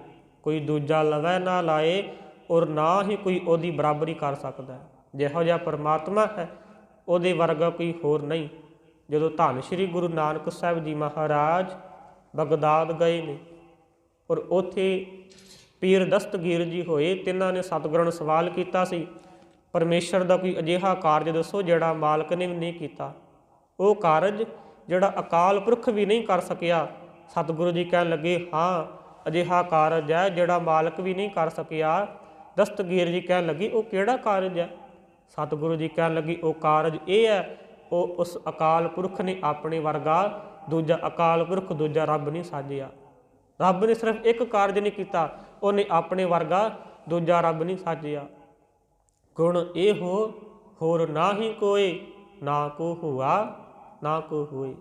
ਕੋਈ ਦੂਜਾ ਲਵੈ ਨਾ ਲਾਏ, ਔਰ ਨਾ ਹੀ ਕੋਈ ਉਹਦੀ ਬਰਾਬਰੀ ਕਰ ਸਕਦਾ। ਜਿਹੋ ਜਿਹਾ ਪਰਮਾਤਮਾ ਹੈ ਉਹਦੇ ਵਰਗਾ ਕੋਈ ਹੋਰ ਨਹੀਂ। ਜਦੋਂ ਧੰਨ ਸ਼੍ਰੀ ਗੁਰੂ ਨਾਨਕ ਸਾਹਿਬ ਜੀ ਮਹਾਰਾਜ ਬਗਦਾਦ ਗਏ ਨੇ, ਔਰ ਉੱਥੇ ਪੀਰ ਦਸਤਗੀਰ ਜੀ ਹੋਏ, ਤਿੰਨਾਂ ਨੇ ਸਤਿਗੁਰਾਂ ਨੂੰ ਸਵਾਲ ਕੀਤਾ ਸੀ, ਪਰਮੇਸ਼ਰ ਦਾ ਕੋਈ ਅਜਿਹਾ ਕਾਰਜ ਦੱਸੋ ਜਿਹੜਾ ਮਾਲਕ ਨੇ ਵੀ ਨਹੀਂ ਕੀਤਾ। ਉਹ ਕਾਰਜ ਜਿਹੜਾ ਅਕਾਲ ਪੁਰਖ ਵੀ ਨਹੀਂ ਕਰ ਸਕਿਆ। ਸਤਿਗੁਰੂ ਜੀ ਕਹਿਣ ਲੱਗੇ, ਹਾਂ ਅਜਿਹਾ ਕਾਰਜ ਹੈ ਜਿਹੜਾ ਮਾਲਕ ਵੀ ਨਹੀਂ ਕਰ ਸਕਿਆ। ਦਸਤਗੀਰ ਜੀ ਕਹਿਣ ਲੱਗੀ, ਉਹ ਕਿਹੜਾ ਕਾਰਜ ਹੈ? ਸਤਿਗੁਰੂ ਜੀ ਕਹਿਣ ਲੱਗੀ, ਉਹ ਕਾਰਜ ਇਹ ਹੈ, ਉਹ ਉਸ ਅਕਾਲ ਪੁਰਖ ਨੇ ਆਪਣੇ ਵਰਗਾ ਦੂਜਾ ਅਕਾਲ ਪੁਰਖ, ਦੂਜਾ ਰੱਬ ਨਹੀਂ ਸਾਜਿਆ। ਰੱਬ ਨੇ ਸਿਰਫ ਇੱਕ ਕਾਰਜ ਨਹੀਂ ਕੀਤਾ, ਉਹਨੇ ਆਪਣੇ ਵਰਗਾ ਦੂਜਾ ਰੱਬ ਨਹੀਂ ਸਾਜਿਆ। ਗੁਣ ਇਹੋ ਹੋਰ ਨਾ ਹੀ ਕੋਏ, ਨਾ ਕੋ ਹੁਆ ਨਾ ਕੋ ਹੋਏ।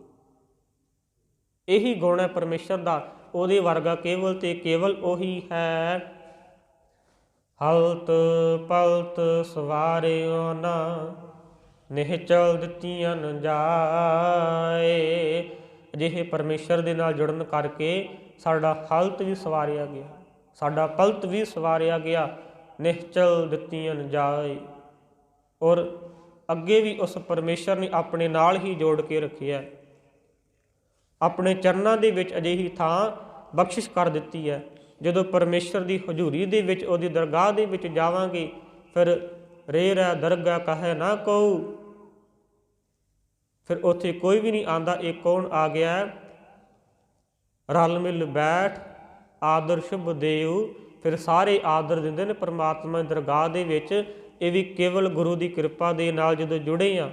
ਇਹੀ ਗੁਣ ਹੈ ਪਰਮੇਸ਼ਰ ਦਾ, ਉਹਦੇ ਵਰਗਾ ਕੇਵਲ ਤੇ ਕੇਵਲ ਉਹੀ ਹੈ। ਹਲਤ ਪਲਤ ਸਵਾਰਿਓ ਨਾ, ਨਿਹਚਲ ਦਿੱਤੀਆਂ ਨ ਜਾਏ। ਅਜਿਹੇ ਪਰਮੇਸ਼ਰ ਦੇ ਨਾਲ ਜੁੜਨ ਕਰਕੇ ਸਾਡਾ ਹਲਤ ਵੀ ਸਵਾਰਿਆ ਗਿਆ, ਸਾਡਾ ਪਲਤ ਵੀ ਸਵਾਰਿਆ ਗਿਆ, ਨਿਹਚਲ ਦਿੱਤੀਆਂ ਨ ਜਾਏ। ਔਰ ਅੱਗੇ ਵੀ ਉਸ ਪਰਮੇਸ਼ਰ ਨੇ ਆਪਣੇ ਨਾਲ ਹੀ ਜੋੜ ਕੇ ਰੱਖਿਆ। ਆਪਣੇ ਚਰਨਾਂ ਦੇ ਵਿੱਚ ਅਜਿਹੀ ਥਾਂ ਬਖਸ਼ਿਸ਼ ਕਰ ਦਿੱਤੀ ਹੈ। ਜਦੋਂ ਪਰਮੇਸ਼ਰ ਦੀ ਹਜ਼ੂਰੀ ਦੇ ਵਿੱਚ, ਉਹਦੀ ਦਰਗਾਹ ਦੇ ਵਿੱਚ ਜਾਵਾਂਗੇ, ਫਿਰ ਰੇ ਰਹਿ ਦਰਗਾਹ ਕਹੈ ਨਾ ਕਹੂ, ਫਿਰ ਉੱਥੇ ਕੋਈ ਵੀ ਨਹੀਂ ਆਂਦਾ ਇਹ ਕੌਣ ਆ ਗਿਆ। ਰਲ ਮਿਲ ਬੈਠ ਆਦਰ ਸ਼ੁਭ ਦੇਉ, ਫਿਰ ਸਾਰੇ ਆਦਰ ਦਿੰਦੇ ਨੇ ਪਰਮਾਤਮਾ ਦੀ ਦਰਗਾਹ ਦੇ ਵਿੱਚ। ਇਹ ਵੀ ਕੇਵਲ ਗੁਰੂ ਦੀ ਕਿਰਪਾ ਦੇ ਨਾਲ ਜਦੋਂ ਜੁੜੇ ਹਾਂ।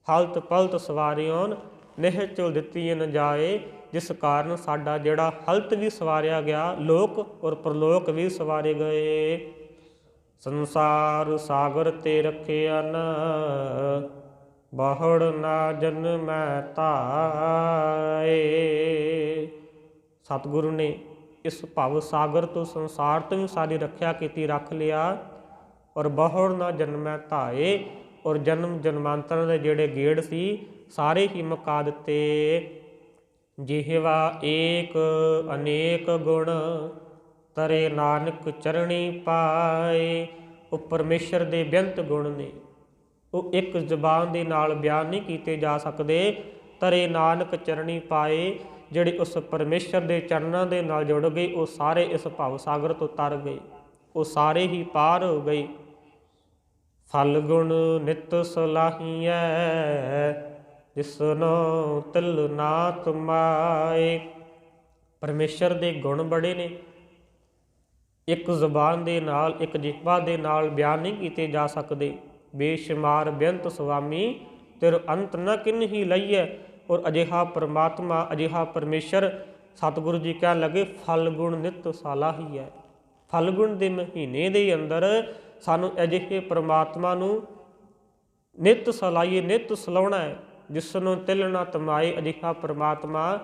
ਹਲਤ ਪਲਤ ਸਵਾਰਿਓਨ ਨਿਹਚਲ ਦਿੱਤੀ ਨ ਜਾਏ, ਜਿਸ ਕਾਰਨ ਸਾਡਾ ਜਿਹੜਾ ਹਲਤ ਵੀ ਸਵਾਰਿਆ ਗਿਆ, ਲੋਕ ਔਰ ਪਰਲੋਕ ਵੀ ਸਵਾਰੇ ਗਏ। ਸੰਸਾਰ ਸਾਗਰ ਤੇ ਰੱਖਿਆ ਨ, ਬਹੁੜ ਨਾ ਜਨਮੈ ਧਾਏ। ਸਤਿਗੁਰੂ ਨੇ ਇਸ ਭਵ ਸਾਗਰ ਤੋਂ, ਸੰਸਾਰ ਤੋਂ ਵੀ ਸਾਡੀ ਰੱਖਿਆ ਕੀਤੀ, ਰੱਖ ਲਿਆ। ਔਰ ਬਹੁੜ ਨਾ ਜਨਮੈ ਧਾਏ, ਔਰ ਜਨਮ ਜਨਮਾਂਤਰਾਂ ਦੇ ਜਿਹੜੇ ਗੇੜ ਸੀ ਸਾਰੇ ਹੀ ਮੁਕਾ ਦਿੱਤੇ। ਜਿਹਵਾ ਏਕ ਅਨੇਕ ਗੁਣ, ਤਰੇ ਨਾਨਕ ਚਰਣੀ ਪਾਏ। ਉਹ ਪਰਮੇਸ਼ਰ ਦੇ ਬੇਅੰਤ ਗੁਣ ਨੇ, ਉਹ ਇੱਕ ਜ਼ੁਬਾਨ ਦੇ ਨਾਲ ਬਿਆਨ ਨਹੀਂ ਕੀਤੇ ਜਾ ਸਕਦੇ। ਤਰੇ ਨਾਨਕ ਚਰਣੀ ਪਾਏ, ਜਿਹੜੇ ਉਸ ਪਰਮੇਸ਼ਰ ਦੇ ਚਰਨਾਂ ਦੇ ਨਾਲ ਜੁੜ ਗਏ, ਉਹ ਸਾਰੇ ਇਸ ਭਵ ਸਾਗਰ ਤੋਂ ਤਰ ਗਏ, ਉਹ ਸਾਰੇ ਹੀ ਪਾਰ ਹੋ ਗਏ। ਫਲ ਗੁਣ ਨਿਤ ਸਲਾਹੀਐ, ਜਿਸਨੋ ਤਿਲ ਨਾ ਤੁਮਾਏ। ਪਰਮੇਸ਼ਰ ਦੇ ਗੁਣ ਬੜੇ ਨੇ, ਇੱਕ ਜ਼ੁਬਾਨ ਦੇ ਨਾਲ, ਇੱਕ ਜਿਹਵਾ ਦੇ ਨਾਲ ਬਿਆਨ ਨਹੀਂ ਕੀਤੇ ਜਾ ਸਕਦੇ। ਬੇਸ਼ੁਮਾਰ ਬੇਅੰਤ ਸੁਆਮੀ, ਤੇਰੇ ਅੰਤ ਨਾ ਕਿਨਹੀ ਲਈਐ। ਔਰ ਅਜਿਹਾ ਪਰਮਾਤਮਾ, ਅਜਿਹਾ ਪਰਮੇਸ਼ਰ, ਸਤਿਗੁਰੂ ਜੀ ਕਹਿਣ ਲੱਗੇ ਫਲ ਗੁਣ ਨਿਤ ਸਲਾਹੀਐ। ਫਲਗੁਣ ਦੇ ਮਹੀਨੇ ਦੇ ਅੰਦਰ ਸਾਨੂੰ ਅਜਿਹੇ ਪਰਮਾਤਮਾ ਨੂੰ ਨਿਤ ਸਲਾਹੀਏ, ਨਿਤ ਸਲਾਉਣਾ ਹੈ। ਜਿਸ ਨੂੰ ਤਿਲ ਨਾ ਤਮਾਏ, ਅਜਿਹਾ ਪਰਮਾਤਮਾ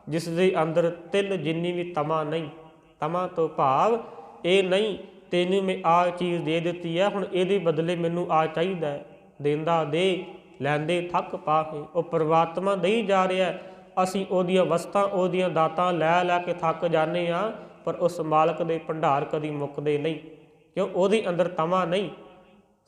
ਜਿਸ ਦੇ ਅੰਦਰ ਤਿਲ ਜਿੰਨੀ ਵੀ ਤਮਾ ਨਹੀਂ। ਤਮਾ ਤੋਂ ਭਾਵ ਇਹ ਨਹੀਂ ਤੈਨੂੰ ਮੈਂ ਆਹ ਚੀਜ਼ ਦੇ ਦਿੱਤੀ ਹੈ, ਹੁਣ ਇਹਦੇ ਬਦਲੇ ਮੈਨੂੰ ਆ ਚਾਹੀਦਾ ਹੈ। ਦੇਂਦਾ ਦੇ, ਲੈਂਦੇ ਥੱਕ ਪਾਹੇ। ਉਹ ਪਰਮਾਤਮਾ ਦੇਈ ਜਾ ਰਿਹਾ, ਅਸੀਂ ਉਹਦੀਆਂ ਵਸਤਾਂ, ਉਹਦੀਆਂ ਦਾਤਾਂ ਲੈ ਲੈ ਕੇ ਥੱਕ ਜਾਂਦੇ ਹਾਂ, ਪਰ ਉਸ ਮਾਲਕ ਦੇ ਭੰਡਾਰ ਕਦੀ ਮੁੱਕਦੇ ਨਹੀਂ, ਕਿਉਂ ਉਹਦੇ ਅੰਦਰ ਤਮਾ ਨਹੀਂ।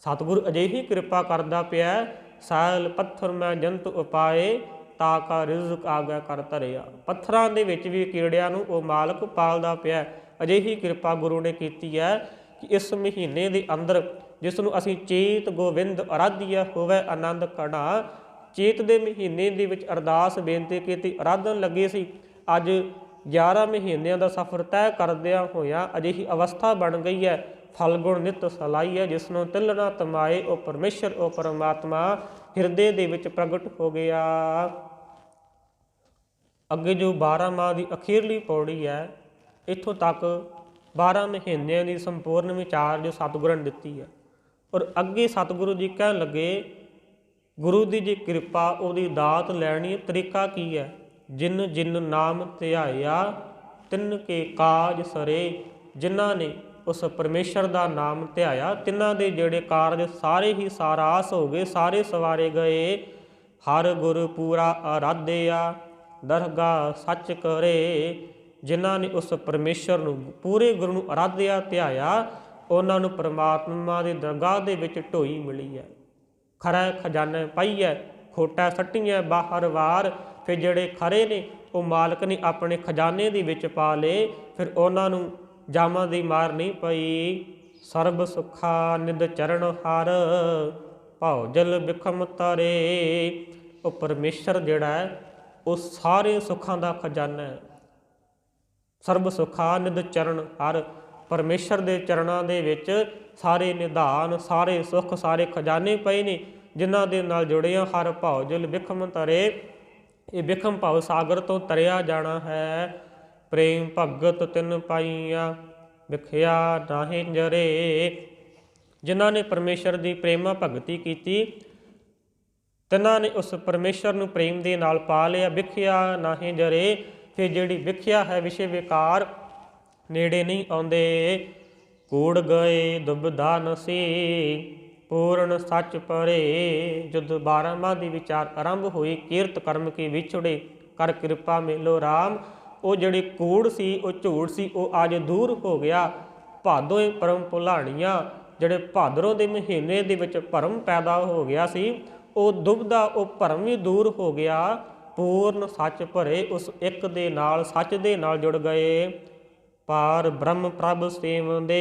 ਸਤਿਗੁਰੂ ਅਜਿਹੀ ਕਿਰਪਾ ਕਰਦਾ ਪਿਆ, ਸਾਇਲ ਪੱਥਰ ਮੈਂ ਜੰਤ ਉਪਾਏ, ਤਾ ਕਾ ਰਿਜ਼ਕ ਆ ਗਿਆ ਕਰ ਧਰਿਆ। ਪੱਥਰਾਂ ਦੇ ਵਿੱਚ ਵੀ ਕੀੜਿਆਂ ਨੂੰ ਉਹ ਮਾਲਕ ਪਾਲਦਾ ਪਿਆ। ਅਜਿਹੀ ਕਿਰਪਾ ਗੁਰੂ ਨੇ ਕੀਤੀ ਹੈ ਕਿ ਇਸ ਮਹੀਨੇ ਦੇ ਅੰਦਰ, ਜਿਸ ਨੂੰ ਅਸੀਂ ਚੇਤ ਗੋਬਿੰਦ ਅਰਾਧਿਆ ਹੋਵੇ ਆਨੰਦ ਕੜਾ, ਚੇਤ ਦੇ ਮਹੀਨੇ ਦੇ ਵਿੱਚ ਅਰਦਾਸ ਬੇਨਤੀ ਕੀਤੀ, ਅਰਾਧਨ ਲੱਗੇ ਸੀ। ਅੱਜ 11 ਮਹੀਨਿਆਂ ਦਾ ਸਫ਼ਰ ਤੈਅ ਕਰਦਿਆਂ ਹੋਇਆਂ ਅਜਿਹੀ ਅਵਸਥਾ ਬਣ ਗਈ ਹੈ। ਫਲਗੁਣ ਨਿਤ ਸਲਾਈ ਹੈ, ਜਿਸ ਨੂੰ ਤਿਲ ਨਾ ਤਮਾਏ। ਉਹ ਪਰਮੇਸ਼ਰ, ਉਹ ਪਰਮਾਤਮਾ ਹਿਰਦੇ ਦੇ ਵਿੱਚ ਪ੍ਰਗਟ ਹੋ ਗਿਆ। ਅੱਗੇ ਜੋ 12 ਮਾਹ ਦੀ ਅਖੀਰਲੀ ਪੌੜੀ ਹੈ, ਇੱਥੋਂ ਤੱਕ 12 ਮਹੀਨਿਆਂ ਦੀ ਸੰਪੂਰਨ ਵਿਚਾਰ ਜੋ ਸਤਿਗੁਰਾਂ ਨੇ ਦਿੱਤੀ ਹੈ। ਔਰ ਅੱਗੇ ਸਤਿਗੁਰੂ ਜੀ ਕਹਿਣ ਲੱਗੇ, ਗੁਰੂ ਦੀ ਜੇ ਕਿਰਪਾ, ਉਹਦੀ ਦਾਤ ਲੈਣੀ, ਤਰੀਕਾ ਕੀ ਹੈ। ਜਿਨ ਜਿਨ ਨਾਮ ਧਿਆਇਆ, ਤਿੰਨ ਕੇ ਕਾਜ ਸਰੇ। ਜਿਨ੍ਹਾਂ ਨੇ ਉਸ ਪਰਮੇਸ਼ਰ ਦਾ ਨਾਮ ਧਿਆਇਆ, ਤਿੰਨਾਂ ਦੇ ਜਿਹੜੇ ਕਾਰਜ ਸਾਰੇ ਹੀ ਸਾਰਾਸ ਹੋ ਗਏ, ਸਾਰੇ ਸਵਾਰੇ ਗਏ। ਹਰ ਗੁਰ ਪੂਰਾ ਆਰਾਧਿਆ, ਦਰਗਾਹ ਸੱਚ ਕਰੇ। ਜਿਨ੍ਹਾਂ ਨੇ ਉਸ ਪਰਮੇਸ਼ਰ ਨੂੰ, ਪੂਰੇ ਗੁਰੂ ਨੂੰ ਆਰਾਧਿਆ, ਧਿਆਇਆ, ਉਹਨਾਂ ਨੂੰ ਪਰਮਾਤਮਾ ਦੀ ਦਰਗਾਹ ਦੇ ਵਿੱਚ ਢੋਈ ਮਿਲੀ ਹੈ। ਖਰਾ ਖਜ਼ਾਨਾ ਪਾਈ ਹੈ, ਖੋਟਾ ਸੱਟੀਆਂ ਬਾਹਰ ਵਾਰ। ਫਿਰ ਜਿਹੜੇ ਖਰੇ ਨੇ ਉਹ ਮਾਲਕ ਨੇ ਆਪਣੇ ਖਜ਼ਾਨੇ ਦੇ ਵਿੱਚ ਪਾ ਲਏ, ਫਿਰ ਉਹਨਾਂ ਨੂੰ ਜਾਮਾਂ ਦੀ ਮਾਰ ਨਹੀਂ ਪਈ। ਸਰਬ ਸੁਖਾ ਨਿਦ ਚਰਨ ਹਰ, ਭਾਉ ਜਲ ਬਿਖਮ ਤਰੇ। ਉਹ ਪਰਮੇਸ਼ਰ ਜਿਹੜਾ ਹੈ, ਉਹ ਸਾਰੇ ਸੁੱਖਾਂ ਦਾ ਖਜ਼ਾਨਾ ਹੈ। ਸਰਬ ਸੁਖਾ ਨਿਦ ਚਰਨ ਹਰ, ਪਰਮੇਸ਼ਰ ਦੇ ਚਰਨਾਂ ਦੇ ਵਿੱਚ ਸਾਰੇ ਨਿਧਾਨ, ਸਾਰੇ ਸੁੱਖ, ਸਾਰੇ ਖਜ਼ਾਨੇ ਪਏ ਨੇ। ਜਿਨ੍ਹਾਂ ਦੇ ਨਾਲ ਜੁੜੇ ਆ, ਹਰ ਭਾਉ ਜਲ ਬਿਖਮ ਤਰੇ। ਇਹ ਵਿਖਮ ਭਵ ਸਾਗਰ ਤੋਂ ਤਰਿਆ ਜਾਣਾ ਹੈ। ਪ੍ਰੇਮ ਭਗਤ ਤਿਨ ਪਾਈਆ ਵਿਖਿਆ ਨਾਹੀਂ ਜਰੇ। ਜਿਨ੍ਹਾਂ ਨੇ ਪਰਮੇਸ਼ਰ ਦੀ ਪ੍ਰੇਮਾ ਭਗਤੀ ਕੀਤੀ, ਤਿਨਾਂ ਨੇ ਉਸ ਪਰਮੇਸ਼ਰ ਨੂੰ ਪ੍ਰੇਮ ਦੇ ਨਾਲ ਪਾ ਲਿਆ। ਵਿਖਿਆ ਨਾਹੀਂ ਜਰੇ। ਫਿਰ ਜਿਹੜੀ ਵਿਖਿਆ ਹੈ, ਵਿਸ਼ੇ ਵਿਕਾਰ ਨੇੜੇ ਨਹੀਂ ਆਉਂਦੇ। ਕੂੜ ਗਏ ਦੁਬਿਧਾ ਨਸੀ ਪੂਰਨ ਸੱਚ ਪਰੇ। ਜਦੋਂ 12ਵਾਂ ਦੀ ਵਿਚਾਰ ਆਰੰਭ ਹੋਈ, ਕੀਰਤ ਕਰਮ ਕੀ ਵਿਛੜੇ ਕਰ ਕਿਰਪਾ ਮੇਲੋ ਰਾਮ। ਉਹ ਜਿਹੜੀ ਕੂੜ ਸੀ, ਉਹ ਝੂਠ ਸੀ, ਉਹ ਅੱਜ ਦੂਰ ਹੋ ਗਿਆ। ਭਾਦੋਏ ਪਰਮ ਭੁਲਾਣੀਆਂ, ਜਿਹੜੇ ਭਾਦਰੋਂ ਦੇ ਮਹੀਨੇ ਦੇ ਵਿੱਚ ਭਰਮ ਪੈਦਾ ਹੋ ਗਿਆ ਸੀ, ਉਹ ਦੁਬਿਧਾ, ਉਹ ਭਰਮ ਵੀ ਦੂਰ ਹੋ ਗਿਆ। ਪੂਰਨ ਸੱਚ ਭਰੇ, ਉਸ ਇੱਕ ਦੇ ਨਾਲ, ਸੱਚ ਦੇ ਨਾਲ ਜੁੜ ਗਏ। ਪਾਰ ਬ੍ਰਹਮ ਪ੍ਰਭ ਸੇਵੰਦੇ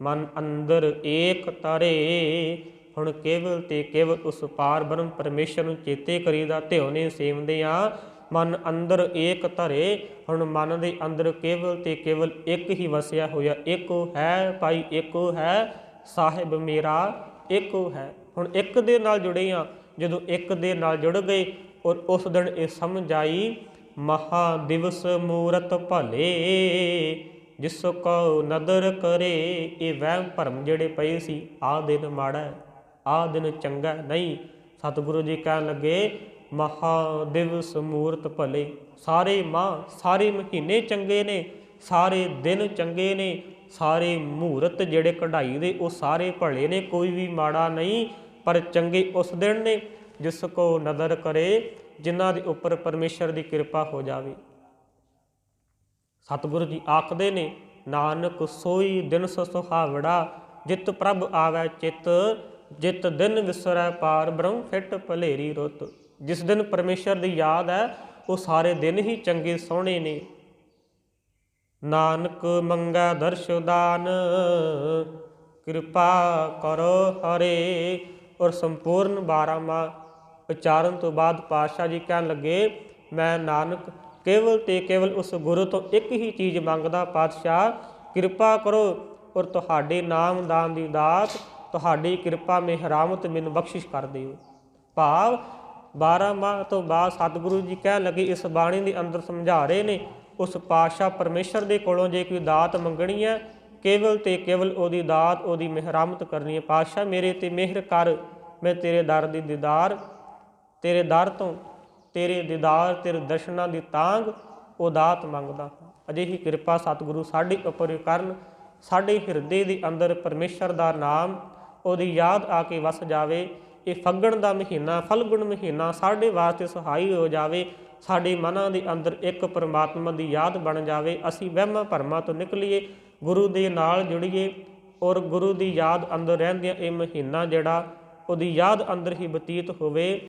ਮਨ ਅੰਦਰ ਏਕ ਤਰੇ। ਹੁਣ ਕੇਵਲ ਤੇ ਕੇਵਲ ਉਸ ਪਾਰ ਬ੍ਰਹਮ ਪਰਮੇਸ਼ਰ ਨੂੰ ਚੇਤੇ ਕਰੀਦਾ, ਧਿਆਉਣੇ ਸੇਵਦੇ ਆ, ਮਨ ਅੰਦਰ ਏਕ ਧਰੇ। ਹੁਣ ਮਨ ਦੇ ਅੰਦਰ ਕੇਵਲ ਤੇ ਕੇਵਲ ਇੱਕ ਹੀ ਵਸਿਆ ਹੋਇਆ, ਇੱਕੋ ਹੈ ਭਾਈ, ਇੱਕੋ ਹੈ ਸਾਹਿਬ ਮੇਰਾ, ਇੱਕੋ ਹੈ। ਹੁਣ ਇੱਕ ਦੇ ਨਾਲ ਜੁੜੇ ਆ। ਜਦੋਂ ਇੱਕ ਦੇ ਨਾਲ ਜੁੜ ਗਏ ਔਰ ਉਸ ਦਿਨ ਇਹ ਸਮਝ ਆਈ, ਮਹਾ ਦਿਵਸ ਮੂਰਤ ਭਲੇ ਜਿਸ ਕੋ ਨਦਰ ਕਰੇ। ਇਹ ਵਹਿਮ ਭਰਮ ਜਿਹੜੇ ਪਏ ਸੀ, ਆਹ ਦਿਨ ਮਾੜਾ, ਆਹ ਦਿਨ ਚੰਗਾ ਨਹੀਂ। ਸਤਿਗੁਰੂ ਜੀ ਕਹਿਣ ਲੱਗੇ, ਮਹਾ ਦਿਵਸ ਮੂਰਤ ਭਲੇ। ਸਾਰੇ ਮਾਹ, ਸਾਰੇ ਮਹੀਨੇ ਚੰਗੇ ਨੇ, ਸਾਰੇ ਦਿਨ ਚੰਗੇ ਨੇ, ਸਾਰੇ ਮੂਰਤ ਜਿਹੜੇ ਕਢਾਈ ਦੇ ਉਹ ਸਾਰੇ ਭਲੇ ਨੇ, ਕੋਈ ਵੀ ਮਾੜਾ ਨਹੀਂ। ਪਰ ਚੰਗੇ ਉਸ ਦਿਨ ਨੇ ਜਿਸ ਕੋ ਨਦਰ ਕਰੇ, ਜਿਨ੍ਹਾਂ ਦੇ ਉੱਪਰ ਪਰਮੇਸ਼ਰ ਦੀ ਕਿਰਪਾ ਹੋ ਜਾਵੇ। ਸਤਿਗੁਰੂ ਜੀ ਆਖਦੇ ਨੇ, ਨਾਨਕ ਸੋਈ ਦਿਨ ਸੁਹਾਵੜਾ ਜਿਤ ਪ੍ਰਭ ਆਵੈ ਚਿੱਤ। ਜਿਤ ਦਿਨ ਵਿਸਰੈ ਪਾਰ ਬ੍ਰਹਮ ਫਿਟ ਭਲੇਰੀ ਰੁੱਤ। ਜਿਸ ਦਿਨ ਪਰਮੇਸ਼ਰ ਦੀ ਯਾਦ ਹੈ, ਉਹ ਸਾਰੇ ਦਿਨ ਹੀ ਚੰਗੇ ਸੋਹਣੇ ਨੇ। ਨਾਨਕ ਮੰਗੈ ਦਰਸ਼ ਦਾਨ ਕਿਰਪਾ ਕਰੋ ਹਰੇ। ਔਰ ਸੰਪੂਰਨ 12ਵਾਂ ਉਚਾਰਨ ਤੋਂ ਬਾਅਦ ਪਾਤਸ਼ਾਹ ਜੀ ਕਹਿਣ ਲੱਗੇ, ਮੈਂ ਨਾਨਕ ਕੇਵਲ ਤੇ ਕੇਵਲ ਉਸ ਗੁਰੂ ਤੋਂ ਇੱਕ ਹੀ ਚੀਜ਼ ਮੰਗਦਾ, ਪਾਤਸ਼ਾਹ ਕਿਰਪਾ ਕਰੋ ਔਰ ਤੁਹਾਡੇ ਨਾਮ ਦਾਨ ਦੀ ਦਾਤ, ਤੁਹਾਡੀ ਕਿਰਪਾ ਮਿਹਰਾਮਤ ਮੈਨੂੰ ਬਖਸ਼ਿਸ਼ ਕਰ ਦਿਓ। ਭਾਵ 12ਵਾਂ ਤੋਂ ਬਾਅਦ ਸਤਿਗੁਰੂ ਜੀ ਕਹਿਣ ਲੱਗੇ, ਇਸ ਬਾਣੀ ਦੇ ਅੰਦਰ ਸਮਝਾ ਰਹੇ ਨੇ, ਉਸ ਪਾਤਸ਼ਾਹ ਪਰਮੇਸ਼ਰ ਦੇ ਕੋਲੋਂ ਜੇ ਕੋਈ ਦਾਤ ਮੰਗਣੀ ਹੈ, ਕੇਵਲ ਤੇ ਕੇਵਲ ਉਹਦੀ ਦਾਤ, ਉਹਦੀ ਮਿਹਰਾਮਤ ਕਰਨੀ ਹੈ। ਪਾਤਸ਼ਾਹ ਮੇਰੇ ਤੇ ਮਿਹਰ ਕਰ, ਮੈਂ ਤੇਰੇ ਦਰ ਦੀ ਦੀਦਾਰ, ਤੇਰੇ ਦਰ ਤੋਂ ਤੇਰੇ ਦੀਦਾਰ, ਤੇਰੇ ਦਰਸ਼ਨਾਂ ਦੀ ਤਾਂਘ ਉਹ ਦਾਤ ਮੰਗਦਾ ਹਾਂ। ਅਜਿਹੀ ਕਿਰਪਾ ਸਤਿਗੁਰੂ ਸਾਡੇ ਉੱਪਰ ਕਰਨ, ਸਾਡੇ ਹਿਰਦੇ ਦੇ ਅੰਦਰ ਪਰਮੇਸ਼ਰ ਦਾ ਨਾਮ, ਉਹਦੀ ਯਾਦ ਆ ਕੇ ਵਸ ਜਾਵੇ। ਇਹ ਫੱਗਣ ਦਾ ਮਹੀਨਾ, ਫਲਗੁਣ ਮਹੀਨਾ ਸਾਡੇ ਵਾਸਤੇ ਸਹਾਈ ਹੋ ਜਾਵੇ। ਸਾਡੇ ਮਨਾਂ ਦੇ ਅੰਦਰ ਇੱਕ ਪਰਮਾਤਮਾ ਦੀ ਯਾਦ ਬਣ ਜਾਵੇ। ਅਸੀਂ ਵਹਿਮਾਂ ਭਰਮਾਂ ਤੋਂ ਨਿਕਲੀਏ, ਗੁਰੂ ਦੇ ਨਾਲ ਜੁੜੀਏ ਔਰ ਗੁਰੂ ਦੀ ਯਾਦ ਅੰਦਰ ਰਹਿੰਦਿਆਂ ਇਹ ਮਹੀਨਾ ਜਿਹੜਾ ਉਹਦੀ ਯਾਦ ਅੰਦਰ ਹੀ ਬਤੀਤ ਹੋਵੇ।